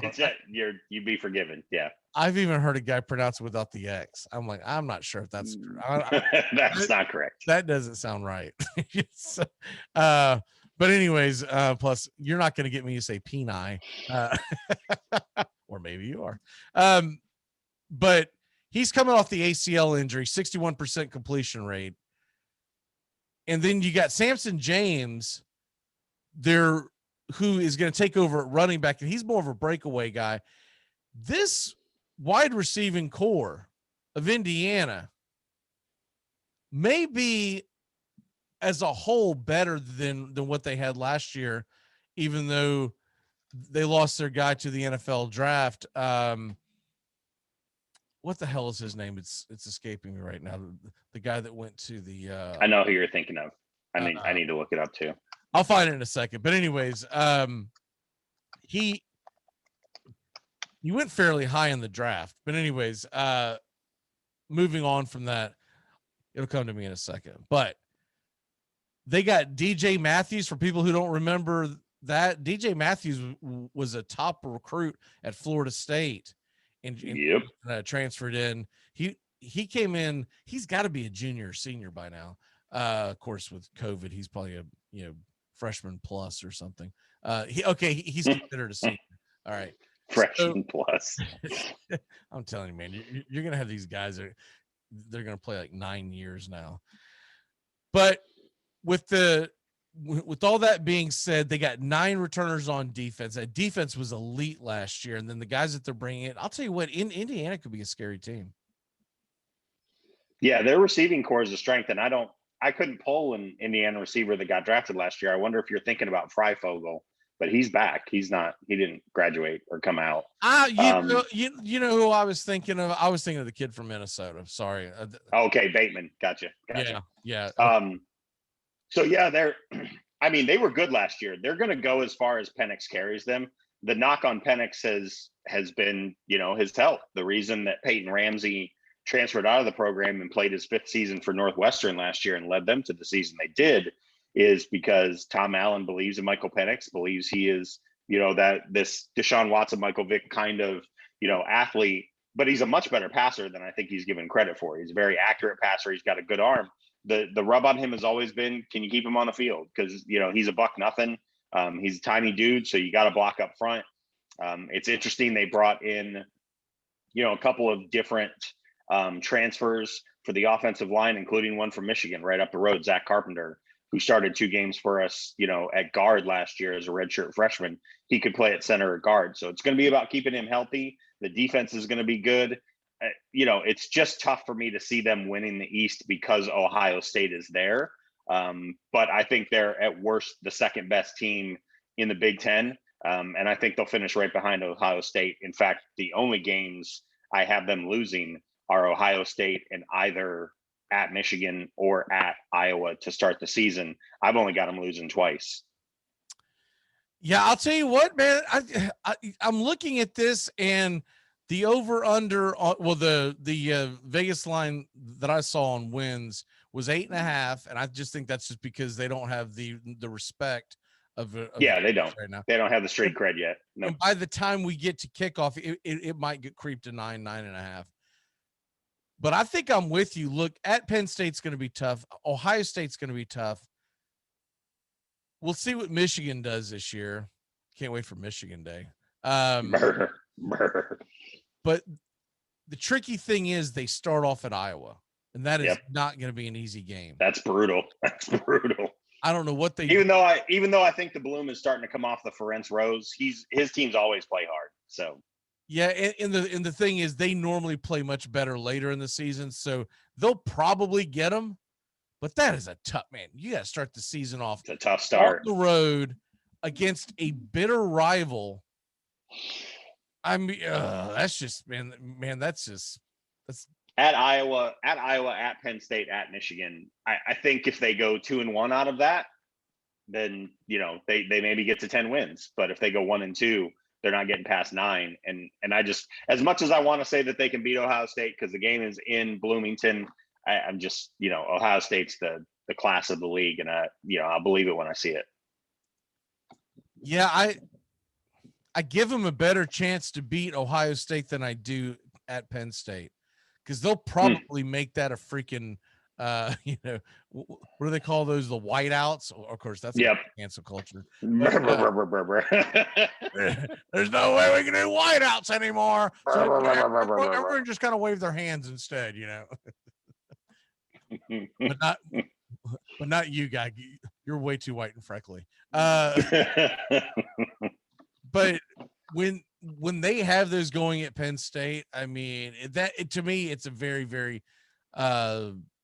you'd be forgiven. Yeah. I've even heard a guy pronounce it without the X. I'm like, I'm not sure if that's that's not correct. That doesn't sound right. But anyways, plus you're not going to get me to say Peni, or maybe you are. But he's coming off the ACL injury, 61% completion rate. And then you got Samson James there, who is going to take over at running back, and he's more of a breakaway guy. This wide receiving core of Indiana may be as a whole better than what they had last year, even though they lost their guy to the NFL draft. What the hell is his name? It's escaping me right now. The guy that went to the I know who you're thinking of. I need to look it up too. I'll find it in a second. But anyways, he went fairly high in the draft. But anyways, moving on from that, it'll come to me in a second. But they got DJ Matthews. For people who don't remember that, DJ Matthews was a top recruit at Florida State. And transferred in. He came in. He's got to be a junior or senior by now. Of course, with COVID, he's probably a freshman plus or something. He's considered a senior. All right, freshman plus. I'm telling you, man, you're gonna have these guys they're gonna play like 9 years now. But with all that being said, they got 9 returners on defense. That defense was elite last year, and then the guys that they're bringing in, I'll tell you what, Indiana could be a scary team. Yeah, their receiving core is a strength, and I couldn't pull an Indiana receiver that got drafted last year. I wonder if you're thinking about Freifogel, but he's back. He didn't graduate or come out. You know who I was thinking of? I was thinking of the kid from Minnesota. Sorry. Okay, Bateman. Gotcha. Yeah. So yeah, they were good last year. They're going to go as far as Penix carries them. The knock on Penix has been, his health. The reason that Peyton Ramsey transferred out of the program and played his 5th season for Northwestern last year and led them to the season they did is because Tom Allen believes in Michael Penix, believes he is, that this Deshaun Watson, Michael Vick kind of, athlete, but he's a much better passer than I think he's given credit for. He's a very accurate passer. He's got a good arm. The rub on him has always been, can you keep him on the field? Because, he's a buck nothing. He's a tiny dude, so you got to block up front. It's interesting. They brought in, a couple of different transfers for the offensive line, including one from Michigan right up the road, Zach Carpenter, who started 2 games for us, at guard last year as a redshirt freshman. He could play at center or guard. So it's going to be about keeping him healthy. The defense is going to be good. It's just tough for me to see them winning the East because Ohio State is there. But I think they're at worst the second best team in the Big Ten. And I think they'll finish right behind Ohio State. In fact, the only games I have them losing are Ohio State and either at Michigan or at Iowa to start the season. I've only got them losing twice. Yeah, I'll tell you what, man, I'm looking at this and the over under, the Vegas line that I saw on wins was 8.5. And I just think that's just because they don't have the respect of they don't right now. They don't have the street cred yet. No. And by the time we get to kickoff, it might get creep to 9.5. But I think I'm with you. Look, at Penn State's going to be tough. Ohio State's going to be tough. We'll see what Michigan does this year. Can't wait for Michigan Day. But the tricky thing is they start off at Iowa, and that is not going to be an easy game. That's brutal. I don't know what they even though I think the bloom is starting to come off the Ferenc Rose. His teams always play hard. So yeah, and the thing is they normally play much better later in the season, so they'll probably get them. But that is a tough, man. You got to start the season off. It's a tough start on the road against a bitter rival. I mean, that's just man. That's at Iowa, at Penn State, at Michigan. I think if they go 2-1 out of that, then they maybe get to 10 wins. But if they go 1-2, they're not getting past 9. And I just, as much as I want to say that they can beat Ohio State because the game is in Bloomington, I'm just, Ohio State's the class of the league, and I'll believe it when I see it. Yeah, I give them a better chance to beat Ohio State than I do at Penn State, because they'll probably make that a freaking, what do they call those? The whiteouts? Of course, that's cancel culture. But, there's no way we can do whiteouts anymore. So everyone just kind of wave their hands instead, but not you, guy. You're way too white and freckly. But when they have those going at Penn State, I mean, to me, it's a very, very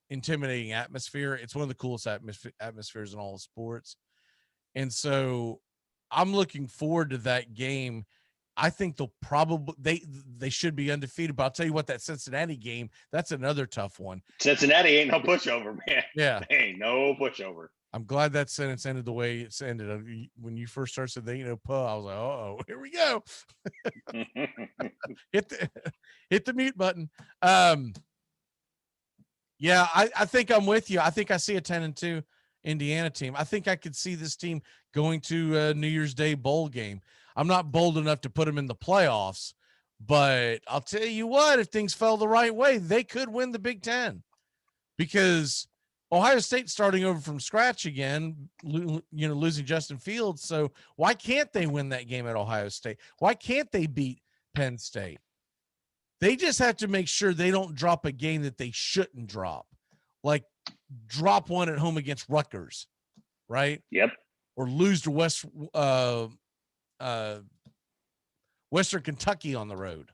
intimidating atmosphere. It's one of the coolest atmospheres in all of sports. And so I'm looking forward to that game. I think they'll probably they should be undefeated, but I'll tell you what, that Cincinnati game, that's another tough one. Cincinnati ain't no pushover, man. Yeah. They ain't no pushover. I'm glad that sentence ended the way it's ended. When you first started saying they ain't no puh, I was like, oh, here we go. hit the mute button. Yeah, I think I'm with you. I think I see a 10-2 Indiana team. I think I could see this team going to a New Year's Day bowl game. I'm not bold enough to put them in the playoffs, but I'll tell you what, if things fell the right way, they could win the Big Ten, because Ohio State starting over from scratch again, losing Justin Fields. So why can't they win that game at Ohio State? Why can't they beat Penn State? They just have to make sure they don't drop a game that they shouldn't drop. Like drop one at home against Rutgers, right? Yep. Or lose to Western Kentucky on the road.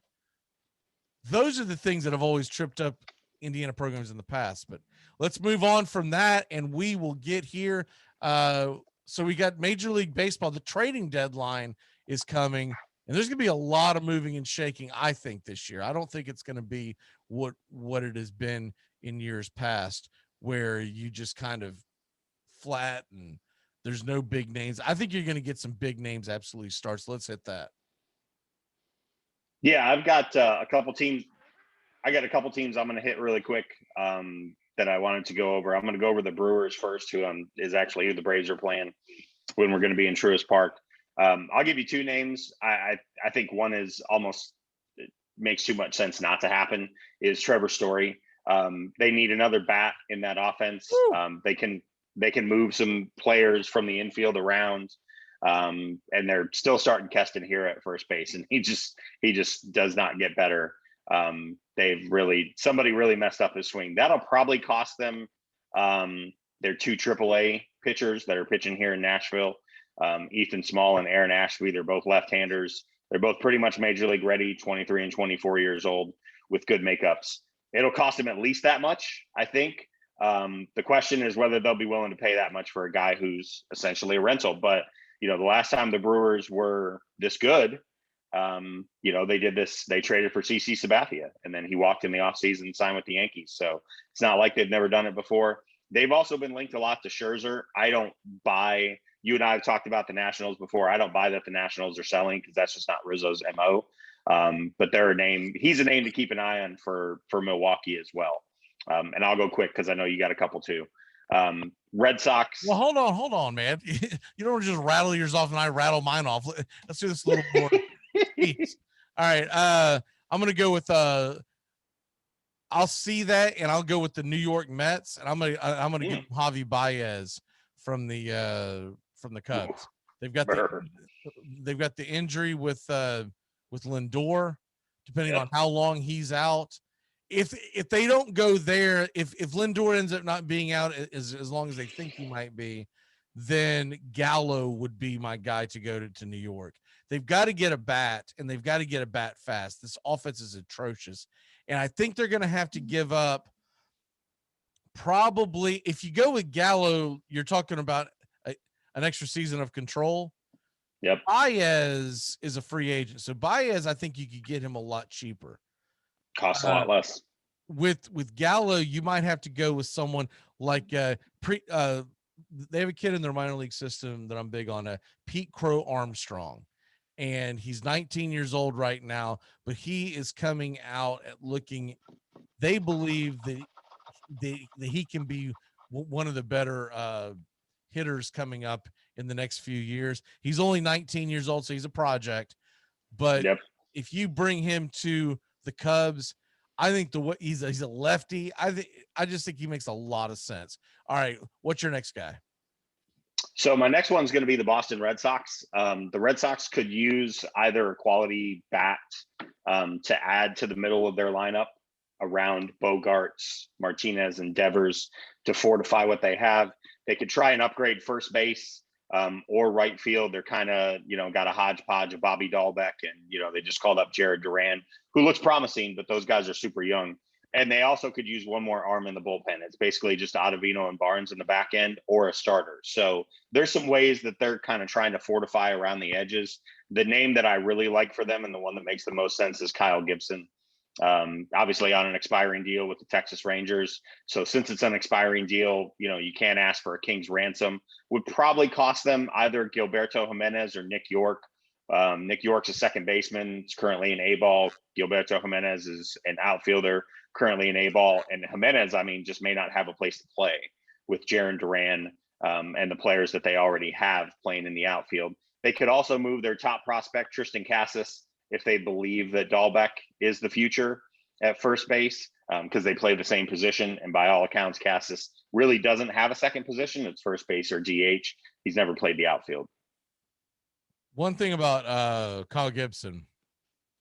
Those are the things that have always tripped up Indiana programs in the past. But let's move on from that, and we will get here. So we got Major League Baseball. The trading deadline is coming, and there's going to be a lot of moving and shaking, I think, this year. I don't think it's going to be what it has been in years past, where you just kind of flat and there's no big names. I think you're going to get some big names absolutely start. So let's hit that. Yeah, I've got a couple teams. I got a couple teams I'm going to hit really quick that I wanted to go over. I'm going to go over the Brewers first, who is actually who the Braves are playing when we're going to be in Truist Park. I'll give you two names. I think one is almost, it makes too much sense not to happen, is Trevor Story. They need another bat in that offense. They can move some players from the infield around. And they're still starting Keston here at first base, and he just does not get better. Somebody really messed up his swing. That'll probably cost them their two AAA pitchers that are pitching here in Nashville. Ethan Small and Aaron Ashby. They're both left-handers. They're both pretty much major league ready, 23 and 24 years old with good makeups. It'll cost them at least that much, I think. The question is whether they'll be willing to pay that much for a guy who's essentially a rental. But the last time the Brewers were this good, they did this. They traded for CC Sabathia, and then he walked in the offseason and signed with the Yankees. So it's not like they've never done it before. They've also been linked a lot to Scherzer. I don't buy. You and I have talked about the Nationals before. I don't buy that the Nationals are selling because that's just not Rizzo's MO. But they're a name. He's a name to keep an eye on for Milwaukee as well. And I'll go quick because I know you got a couple too. Red Sox. Well, hold on, man. You don't just rattle yours off and I rattle mine off. Let's do this a little more. All right. I'm going to go with, I'll see that. And I'll go with the New York Mets, and I'm going to get Javi Baez from the Cubs. They've got the injury with Lindor, depending on how long he's out. If they don't go there, if Lindor ends up not being out as long as they think he might be, then Gallo would be my guy to go to New York. They've got to get a bat, and they've got to get a bat fast. This offense is atrocious, and I think they're going to have to give up probably, if you go with Gallo, you're talking about an extra season of control. Yep. Baez is a free agent. So Baez, I think you could get him a lot cheaper. Costs a lot less. With Gallo, you might have to go with someone like they have a kid in their minor league system that I'm big on, Pete Crow Armstrong. And he's 19 years old right now, but he is coming out at looking, they believe that he can be one of the better hitters coming up in the next few years. He's only 19 years old, so he's a project. But if you bring him to the Cubs, I think he's a lefty. I just think he makes a lot of sense. All right, what's your next guy? So my next one's going to be the Boston Red Sox. The Red Sox could use either a quality bat to add to the middle of their lineup around Bogarts, Martinez, and Devers to fortify what they have. They could try and upgrade first base or right field. They're kind of, got a hodgepodge of Bobby Dahlbeck, and, they just called up Jared Duran, who looks promising, but those guys are super young. And they also could use one more arm in the bullpen. It's basically just Ottavino and Barnes in the back end or a starter. So there's some ways that they're kind of trying to fortify around the edges. The name that I really like for them and the one that makes the most sense is Kyle Gibson. Obviously on an expiring deal with the Texas Rangers. So since it's an expiring deal, you can't ask for a king's ransom. Would probably cost them either Gilberto Jimenez or Nick York. Nick York's a second baseman. He's currently an A-ball. Gilberto Jimenez is an outfielder, currently an A-ball. And Jimenez, just may not have a place to play with Jaron Duran and the players that they already have playing in the outfield. They could also move their top prospect, Tristan Casas, if they believe that Dahlbeck is the future at first base, because they play the same position. And by all accounts, Casas really doesn't have a second position. It's first base or DH. He's never played the outfield. One thing about Kyle Gibson,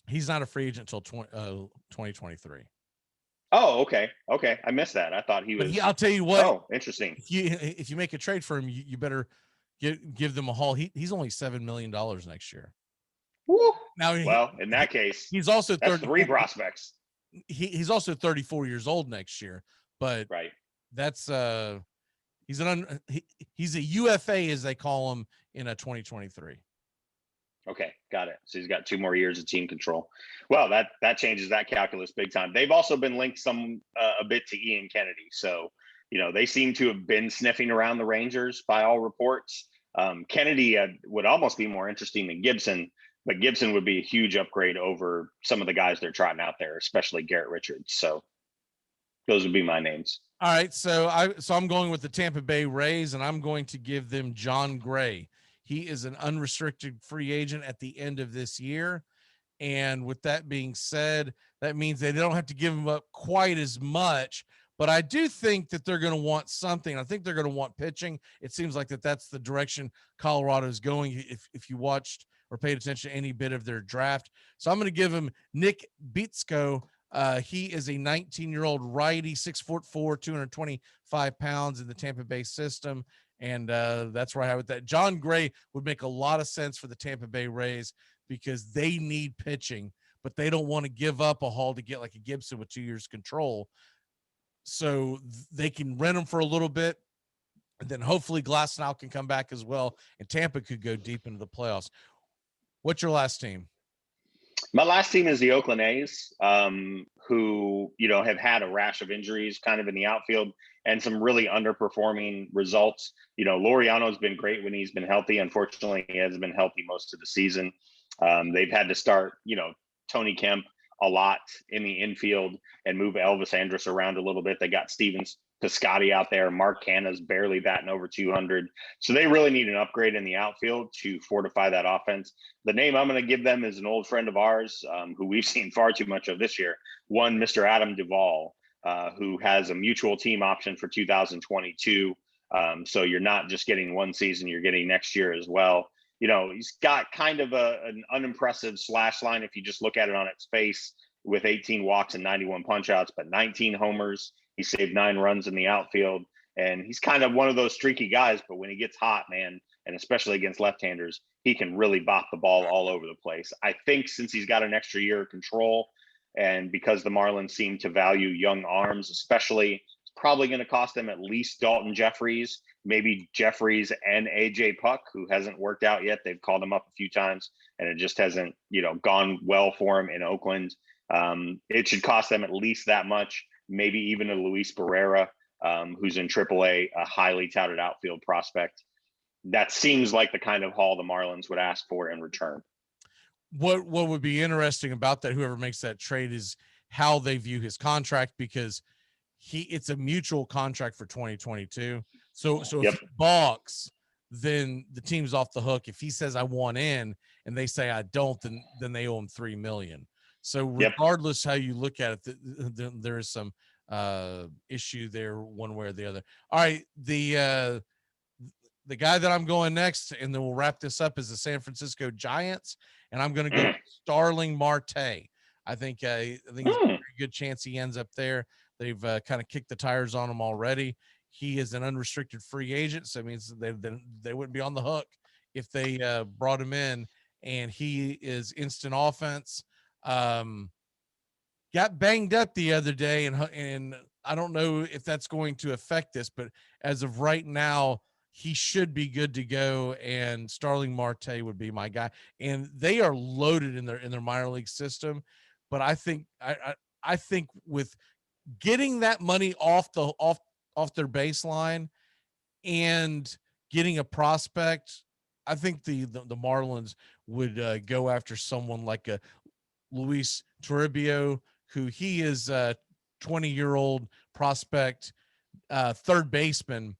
he's not a free agent until 2023. Oh, okay. Okay. I missed that. I thought he was. I'll tell you what. Oh, interesting. If you make a trade for him, you better give them a haul. He's only $7 million next year. Woo. Now, well, in that case, he's also that's 3 prospects. He's also 34 years old next year, but right. That's he's a UFA as they call him in a 2023. Okay, got it. So he's got 2 more years of team control. Well, that changes that calculus big time. They've also been linked a bit to Ian Kennedy. So, they seem to have been sniffing around the Rangers by all reports. Kennedy would almost be more interesting than Gibson, but Gibson would be a huge upgrade over some of the guys they're trotting out there, especially Garrett Richards. So those would be my names. All right, so I'm going with the Tampa Bay Rays, and I'm going to give them John Gray. He is an unrestricted free agent at the end of this year. And with that being said, that means they don't have to give him up quite as much. But I do think that they're going to want something. I think they're going to want pitching. It seems like that's the direction Colorado is going if you watched or paid attention to any bit of their draft. So I'm going to give him Nick Bitsko. He is a 19-year-old righty, 6'4", 225 pounds in the Tampa Bay system. And that's where I have it. That John Gray would make a lot of sense for the Tampa Bay Rays because they need pitching, but they don't want to give up a haul to get like a Gibson with 2 years control. So they can rent him for a little bit, and then hopefully Glasnow can come back as well, and Tampa could go deep into the playoffs. What's your last team? My last team is the Oakland A's, who, have had a rash of injuries kind of in the outfield and some really underperforming results. Laureano's been great when he's been healthy. Unfortunately, he hasn't been healthy most of the season. They've had to start, Tony Kemp a lot in the infield and move Elvis Andrus around a little bit. They got Stevens Piscotty out there. Mark Hanna's barely batting over 200. So they really need an upgrade in the outfield to fortify that offense. The name I'm going to give them is an old friend of ours who we've seen far too much of this year, Mr. Adam Duvall, who has a mutual team option for 2022. So you're not just getting one season, you're getting next year as well. He's got kind of an unimpressive slash line if you just look at it on its face, with 18 walks and 91 punch outs, but 19 homers. He saved 9 runs in the outfield, and he's kind of one of those streaky guys, but when he gets hot, man, and especially against left-handers, he can really bop the ball all over the place. I think since he's got an extra year of control, and because the Marlins seem to value young arms, especially, it's probably going to cost them at least Dalton Jeffries, maybe Jeffries and AJ Puck, who hasn't worked out yet. They've called him up a few times, and it just hasn't, gone well for him in Oakland. It should cost them at least that much, maybe even a Luis Barrera, who's in AAA, a highly touted outfield prospect. That seems like the kind of haul the Marlins would ask for in return. What would be interesting about that, whoever makes that trade, is how they view his contract, because it's a mutual contract for 2022. So if he balks, then the team's off the hook. If he says I want in and they say I don't, then they owe him $3 million. So regardless how you look at it, there is some issue there one way or the other. All right, the guy that I'm going next, and then we'll wrap this up, is the San Francisco Giants, and I'm going to go Starling Marte. I think there's a very good chance he ends up there. They've kind of kicked the tires on him already. He is an unrestricted free agent, so it means they wouldn't be on the hook if they brought him in, and he is instant offense. Got banged up the other day, and I don't know if that's going to affect this, but as of right now, he should be good to go, and Starling Marte would be my guy. And they are loaded in their minor league system, but I think with getting that money off their baseline and getting a prospect, I think the Marlins would go after someone like a Luis Toribio, who he is a 20-year-old prospect, third baseman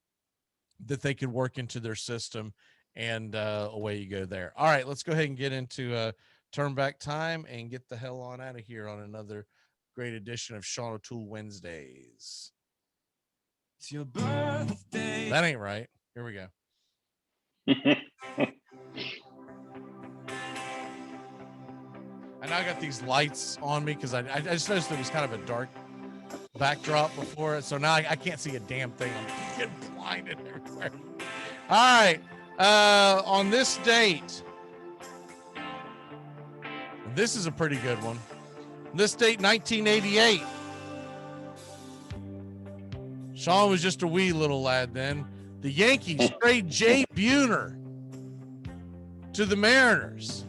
that they could work into their system, and away you go there. All right, let's go ahead and get into turn back time and get the hell on out of here on another great edition of Sean O'Toole Wednesdays. It's your birthday. That ain't right. Here we go. And I got these lights on me because I just noticed it was kind of a dark backdrop before it. So now I can't see a damn thing. I'm getting blinded everywhere. All right. On this date, this is a pretty good one. This date, 1988. Sean was just a wee little lad then. The Yankees trade Jay Buhner to the Mariners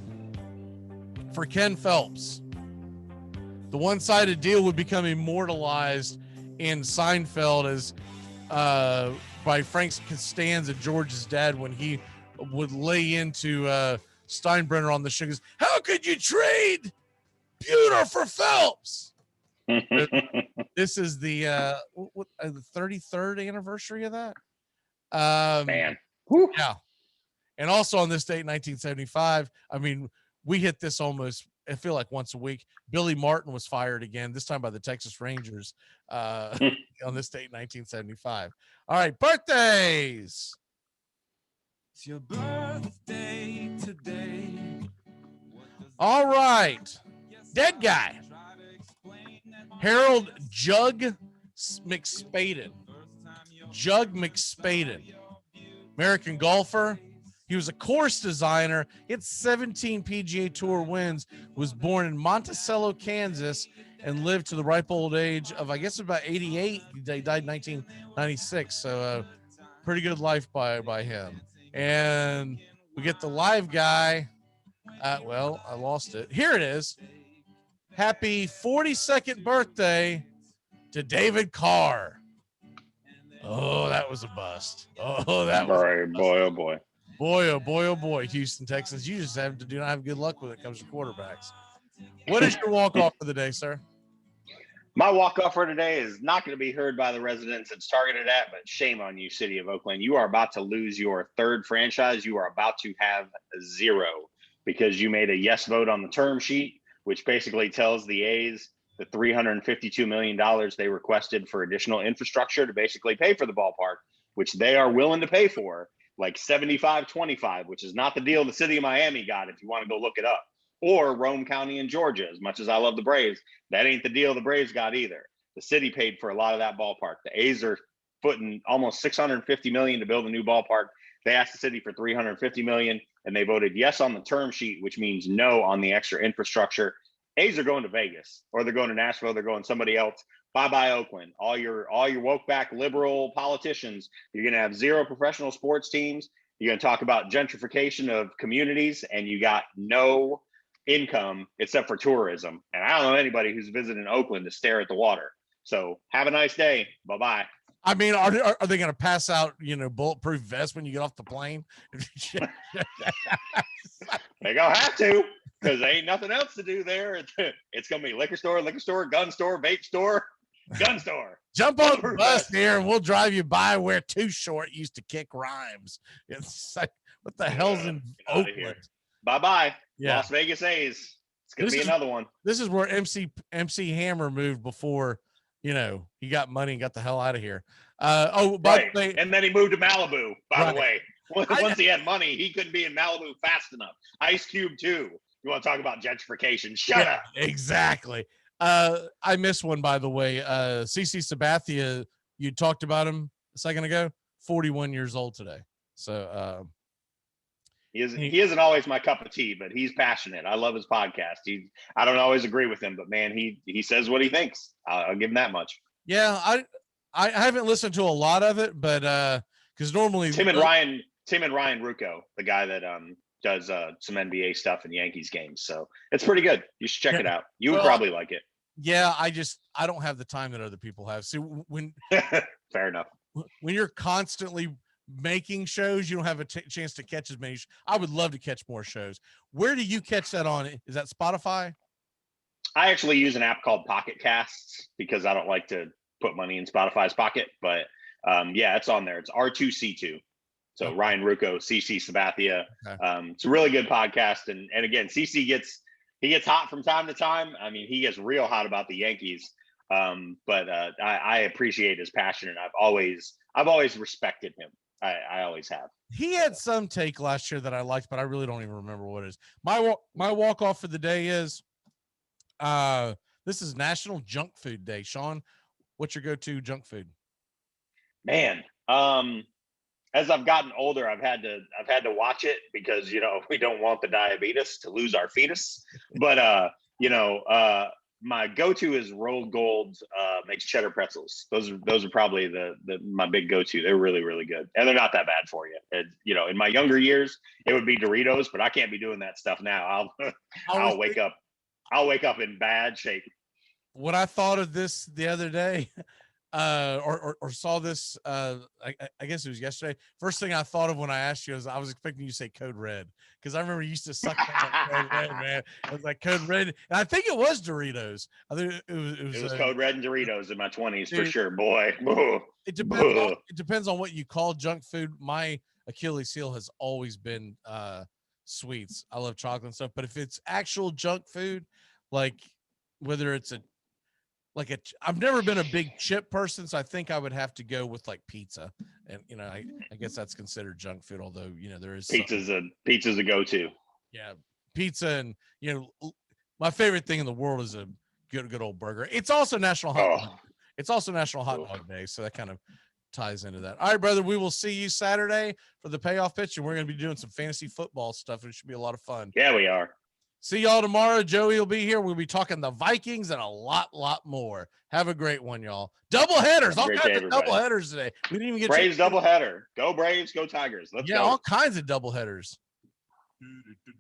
for Ken Phelps. The one-sided deal would become immortalized in Seinfeld as by Frank Costanza, George's dad, when he would lay into Steinbrenner on the show. Goes, how could you trade Buhner for Phelps? This is the 33rd anniversary of that. Man. Yeah. And also on this date, 1975, I mean, we hit this almost, I feel like once a week. Billy Martin was fired again, this time by the Texas Rangers on this date, 1975. All right, birthdays. It's your birthday today. All right. Dead guy. Harold Jug McSpaden. Jug McSpaden. American golfer. He was a course designer. He had 17 PGA Tour wins. Was born in Monticello, Kansas, and lived to the ripe old age of, I guess, about 88. He died in 1996. So pretty good life by him. And we get the live guy. Well, I lost it. Here it is. Happy 42nd birthday to David Carr. Oh, that was a bust. Oh, that was a bust. Boy, oh boy. Boy, oh boy, oh boy, Houston Texans. You just do not have good luck when it comes to quarterbacks. What is your walk-off for the day, sir? My walk-off for today is not going to be heard by the residents it's targeted at, but shame on you, City of Oakland. You are about to lose your third franchise. You are about to have 0 because you made a yes vote on the term sheet, which basically tells the A's the $352 million they requested for additional infrastructure to basically pay for the ballpark, which they are willing to pay for, like 75-25, which is not the deal the city of Miami got, if you want to go look it up, or Rome County in Georgia. As much as I love the Braves, that ain't the deal the Braves got either. The city paid for a lot of that ballpark. The A's are putting almost $650 million to build a new ballpark. They asked the city for $350 million, and they voted yes on the term sheet, which means no on the extra infrastructure. A's are going to Vegas, or they're going to Nashville. They're going somebody else. Bye-bye, Oakland. All your woke back liberal politicians. You're going to have 0 professional sports teams. You're going to talk about gentrification of communities, and you got no income except for tourism. And I don't know anybody who's visiting Oakland to stare at the water. So have a nice day. Bye-bye. I mean, are they going to pass out, bulletproof vests when you get off the plane? They gonna have to, because there ain't nothing else to do there. It's gonna be liquor store, gun store, vape store, gun store. Jump on the bus here, and we'll drive you by where Too Short used to kick rhymes. It's like, what the hell's in Oakland? Bye-bye. Yeah. Las Vegas A's. It's gonna be another one. This is where MC Hammer moved before, he got money and got the hell out of here. Right. And then he moved to Malibu, by the way. Once he had money, he couldn't be in Malibu fast enough. Ice Cube, too. You want to talk about gentrification? Shut up. Exactly. I missed one, by the way. CC Sabathia, you talked about him a second ago, 41 years old today. So he isn't always my cup of tea, but he's passionate. I love his podcast. I don't always agree with him, but man, he says what he thinks. I'll give him that much. Yeah, I haven't listened to a lot of it, but because normally Tim and Ryan Rucco, the guy that does some NBA stuff in Yankees games. So it's pretty good. You should check it out. You would probably like it. Yeah, I don't have the time that other people have. See, when fair enough. When you're constantly making shows, you don't have a chance to catch as many. I would love to catch more shows. Where do you catch that on? Is that Spotify? I actually use an app called Pocket Casts because I don't like to put money in Spotify's pocket, but yeah, it's on there. It's R2C2. So Ryan Rucco, CC Sabathia. Okay. It's a really good podcast. And again, CC gets hot from time to time. I mean, he gets real hot about the Yankees. But I appreciate his passion, and I've always respected him. I always have. He had some take last year that I liked, but I really don't even remember what it is. My walk off for the day is this is National Junk Food Day. Sean, what's your go-to junk food? Man, as I've gotten older, I've had to watch it because, you know, we don't want the diabetes to lose our fetus. But my go-to is Rolled Gold makes cheddar pretzels. Those are probably my big go-to. They're really, really good, and they're not that bad for you. You know, in my younger years, it would be Doritos, but I can't be doing that stuff now. I'll wake up in bad shape. What I thought of this the other day, or saw this, I guess it was yesterday. First thing I thought of when I asked you is I was expecting you to say Code Red, because I remember you used to suck on Code Red, man. It was like Code Red, and I think it was Doritos. I think it was Code Red and Doritos in my 20s for sure, boy. It depends on what you call junk food. My Achilles heel has always been sweets. I love chocolate and stuff, but if it's actual junk food, like whether it's I've never been a big chip person, so I think I would have to go with like pizza, and you know, I guess that's considered junk food, although you know there is pizza's a go-to. Yeah, pizza, and you know, my favorite thing in the world is a good old burger. It's also National Hot Dog. It's also National Hot Dog Day, so that kind of ties into that. All right, brother, we will see you Saturday for the payoff pitch, and we're going to be doing some fantasy football stuff. It should be a lot of fun. Yeah, we are. See y'all tomorrow. Joey will be here. We'll be talking the Vikings and a lot more. Have a great one, y'all. Double headers. All kinds of double headers today. We didn't even get Braves double header. Go Braves, go Tigers. Let's go. All kinds of double headers.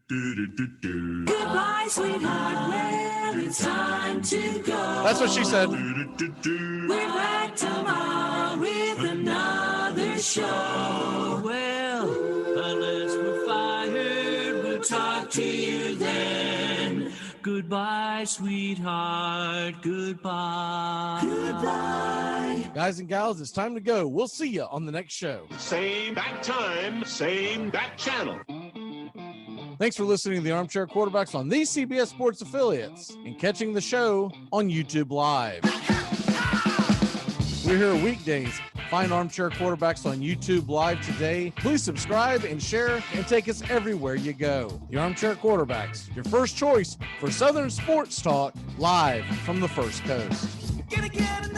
Goodbye, sweetheart. Well, it's time to go. That's what she said. We're back tomorrow with another show. Well, unless we're fired, we'll talk to you then. Goodbye, sweetheart. Goodbye. Goodbye. Guys and gals, it's time to go. We'll see you on the next show. Same bat time, same bat channel. Thanks for listening to the Armchair Quarterbacks on these CBS Sports affiliates and catching the show on YouTube Live. We're here weekdays. Find Armchair Quarterbacks on YouTube Live today. Please subscribe and share and take us everywhere you go. The Armchair Quarterbacks, your first choice for Southern sports talk, live from the First Coast. Gonna get